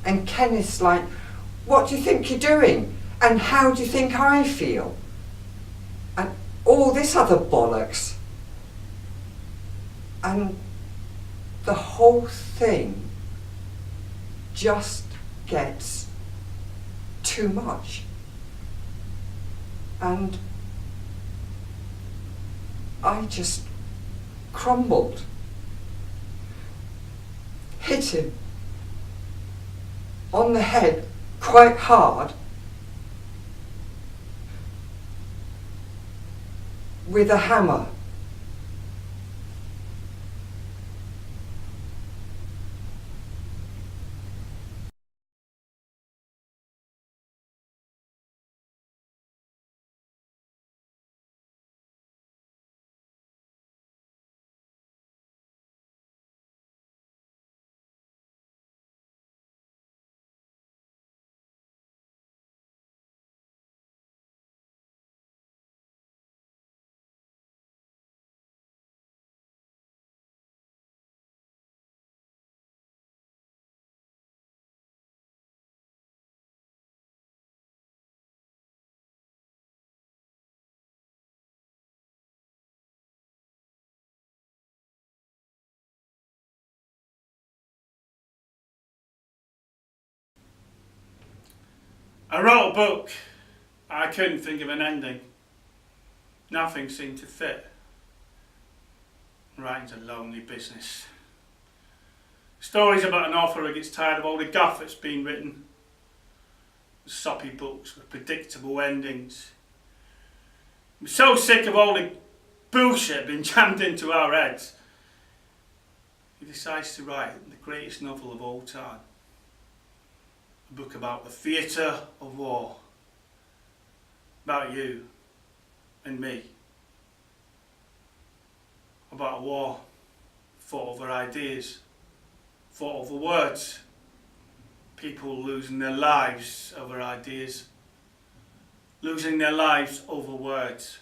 And Kenneth's like, what do you think you're doing? And how do you think I feel? And all this other bollocks. And the whole thing just gets too much. And I just crumbled. Hit him on the head quite hard with a hammer. I wrote a book. I couldn't think of an ending. Nothing seemed to fit. Writing's a lonely business. Stories about an author who gets tired of all the guff that's been written. Soppy books with predictable endings. I'm so sick of all the bullshit being jammed into our heads. He decides to write the greatest novel of all time. A book about the theatre of war. About you and me. About a war fought over ideas, fought over words. People losing their lives over ideas. Losing their lives over words.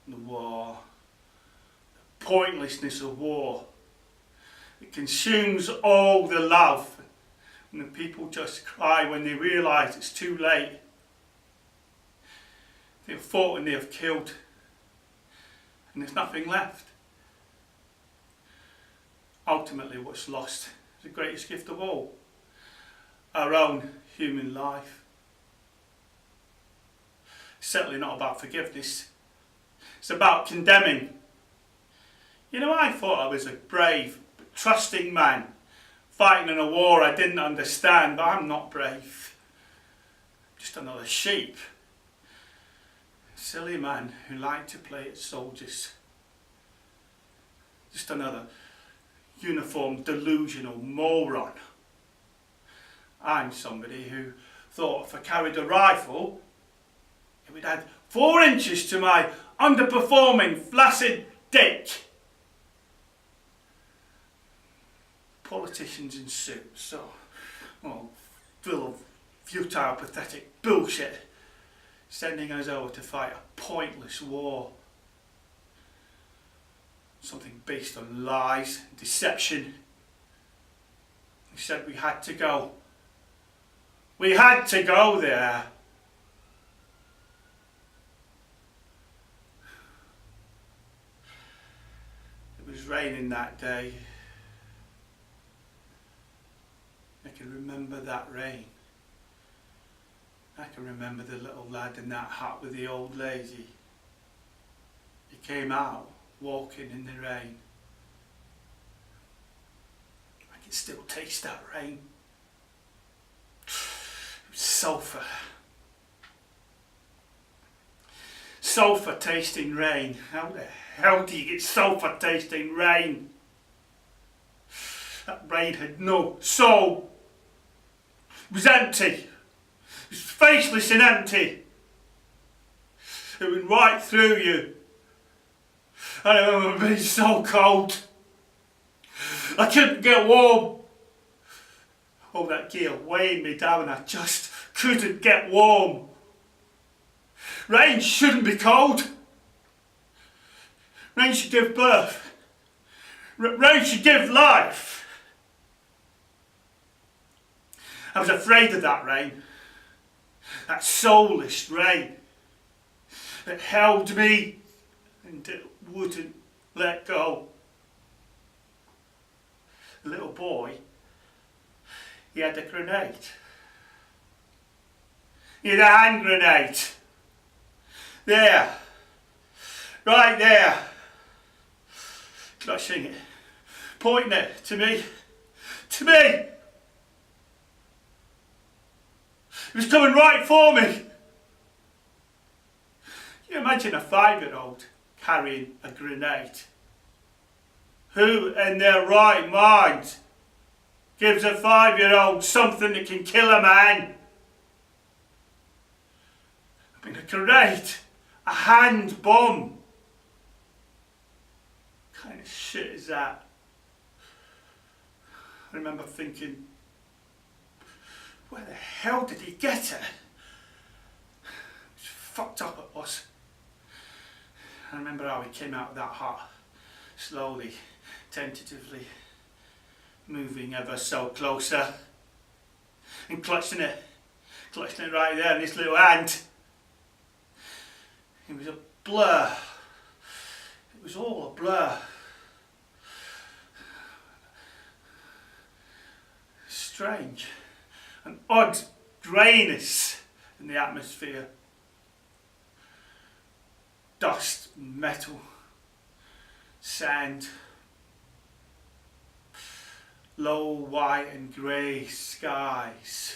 The war. The pointlessness of war. It consumes all the love. And the people just cry when they realise it's too late. They've fought and they've killed. And there's nothing left. Ultimately, what's lost is the greatest gift of all. Our own human life. It's certainly not about forgiveness. It's about condemning. You know, I thought I was a brave, but trusting man. Fighting in a war I didn't understand, but I'm not brave. Just another sheep. A silly man who liked to play at soldiers. Just another uniformed, delusional moron. I'm somebody who thought if I carried a rifle, it would add 4 inches to my underperforming, flaccid dick. Politicians in suits, full of futile, pathetic bullshit, sending us over to fight a pointless war. Something based on lies, deception. We said we had to go. We had to go there. It was raining that day. I can remember that rain. I can remember the little lad in that hut with the old lady. He came out walking in the rain. I can still taste that rain. It was sulphur. Sulphur tasting rain. How the hell do you get sulphur tasting rain? That rain had no soul. It was empty. It was faceless and empty. It went right through you. I remember being so cold. I couldn't get warm. All that gear weighing me down and I just couldn't get warm. Rain shouldn't be cold. Rain should give birth. Rain should give life. I was afraid of that rain. That soulless rain that held me and it wouldn't let go. The little boy, he had a grenade. He had a hand grenade. There. Right there. Clutching it. Pointing it to me. To me! It was coming right for me. Can you imagine a 5-year-old carrying a grenade? Who in their right mind gives a 5-year-old something that can kill a man? I mean, a grenade, a hand bomb. What kind of shit is that? I remember thinking, where the hell did he get it? It's fucked up it was. I remember how he came out of that hut, slowly, tentatively, moving ever so closer, and clutching it right there in his little hand. It was a blur. It was all a blur. Strange. An odd greyness in the atmosphere. Dust, metal, sand, low white and grey skies,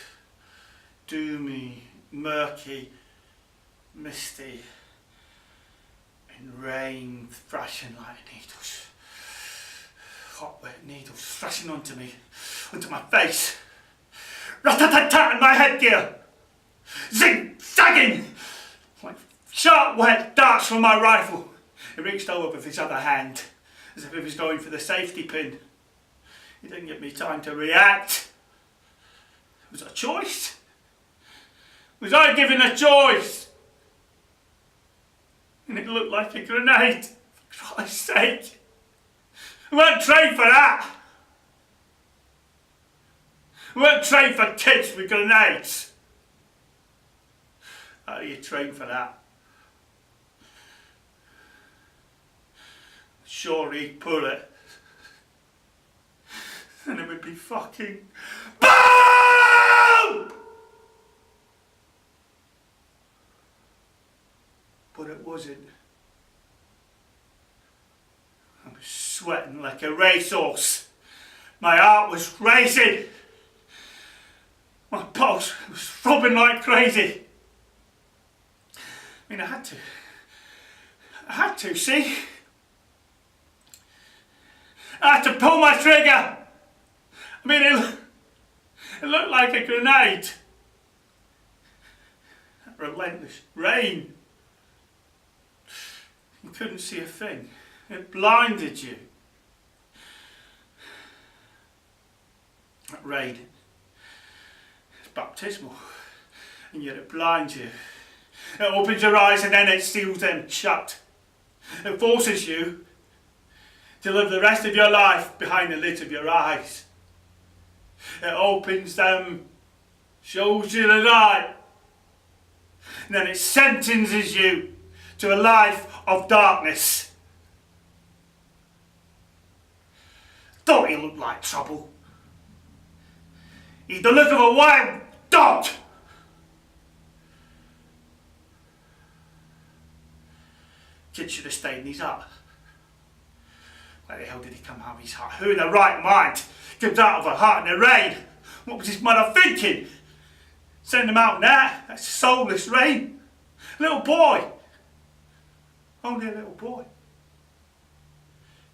doomy, murky, misty, and rain thrashing like needles. Hot wet needles thrashing onto me, onto my face. Rat-tat-tat in my headgear. Zig-zagging like sharp wet darts from my rifle. He reached over with his other hand, as if he was going for the safety pin. He didn't give me time to react. Was it a choice? Was I given a choice? And it looked like a grenade, for Christ's sake. I weren't trained for that. I weren't trained for kids with grenades. How do you train for that? Sure, he'd pull it. And it would be fucking BOOM! But it wasn't. I was sweating like a racehorse. My heart was racing. My pulse was throbbing like crazy. I mean, I had to, see? I had to pull my trigger. I mean, it looked like a grenade. That relentless rain. You couldn't see a thing. It blinded you. That rain is baptismal, and yet it blinds you. It opens your eyes and then it seals them shut. It forces you to live the rest of your life behind the lids of your eyes. It opens them, shows you the light, and then it sentences you to a life of darkness. Don't he look like trouble? He's the look of a wild dog. Kid should have stayed in his hut. Where the hell did he come out of his hut? Who in their right mind comes out of a hut in the rain? What was his mother thinking? Send him out in that soulless rain? Little boy. Only a little boy.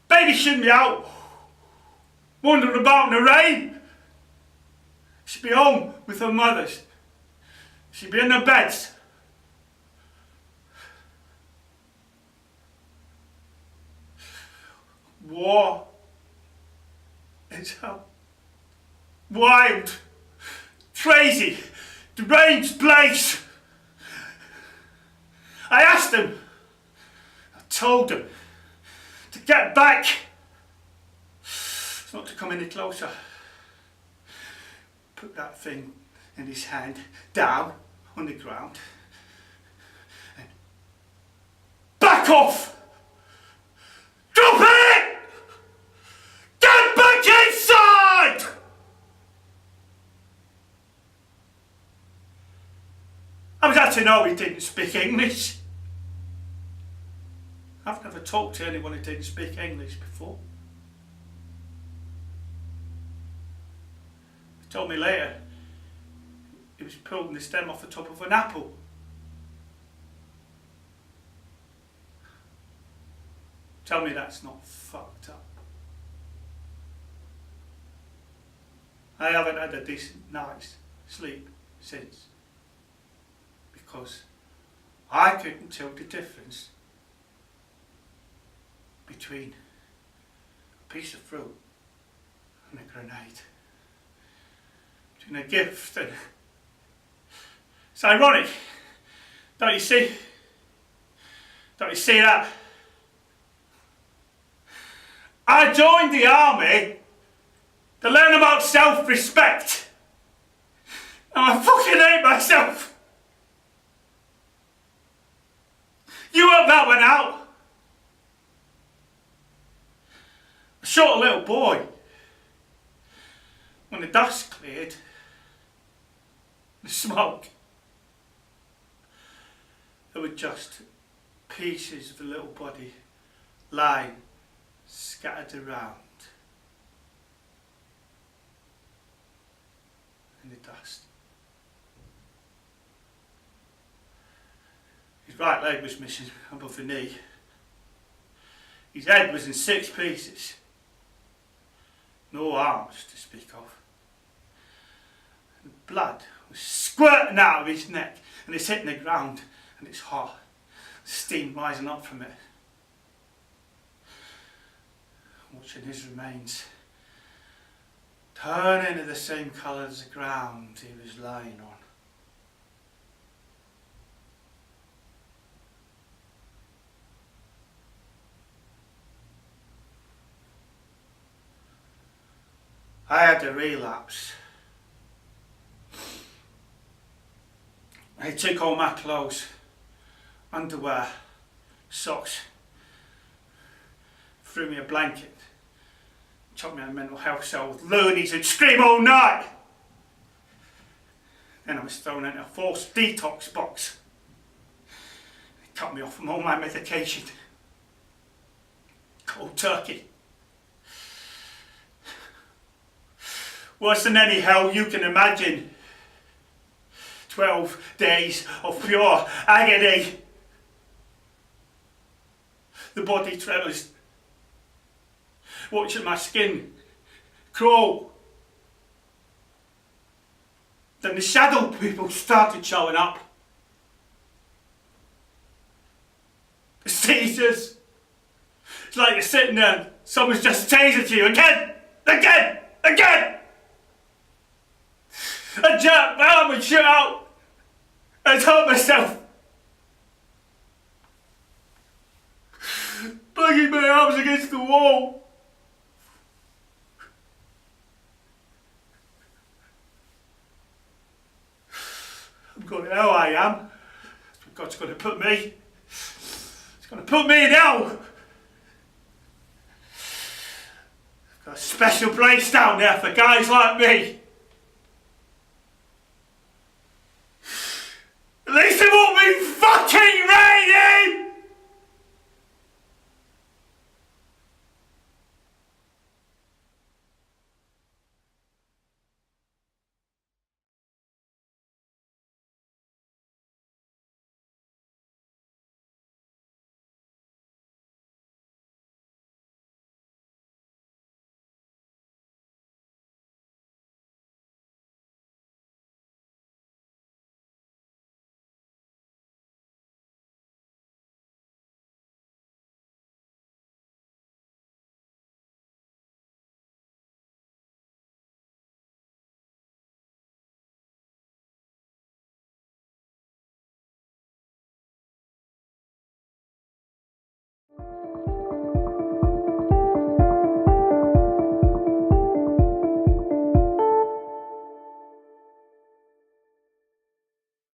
Baby shouldn't be out wandering about in the rain. She'd be home with her mothers. She'd be in their beds. War It's a wild, crazy, deranged place. I asked him, I told him to get back. It's not to come any closer. Put that thing in his hand down on the ground and back off! Drop it! Get back inside! I was had to know he didn't speak English. I've never talked to anyone who didn't speak English before. He told me later he was pulling the stem off the top of an apple. Tell me that's not fucked up. I haven't had a decent night's sleep since. Because I couldn't tell the difference between a piece of fruit and a grenade. Between a gift and... It's ironic, don't you see? Don't you see that? I joined the army to learn about self-respect. And I fucking hate myself. You helped that one out. I shot a little boy. When the dust cleared, the smoke, there were just pieces of the little body lying scattered around in the dust. His right leg was missing above the knee. His head was in 6 pieces. No arms to speak of. And blood was squirting out of his neck, and it's hitting the ground, and it's hot. Steam rising up from it. Watching his remains turn into the same colour as the ground he was lying on. I had a relapse. They took all my clothes, underwear, socks, threw me a blanket, chucked me in a mental health cell with loonies who'd scream all night. Then I was thrown into a forced detox box. They cut me off from all my medication. Cold turkey. Worse than any hell you can imagine. 12 days of pure agony. The body tremors. Watching my skin crawl. Then the shadow people started showing up. The seizures. It's like you're sitting there and someone's just tasered you again, again, again. I jerk my arm and shoot out. I told myself. Banging my arms against the wall. I'm going to hell, I am. That's where God's going to put me. He's going to put me in hell. I've got a special place down there for guys like me. At least it won't be fucking rain!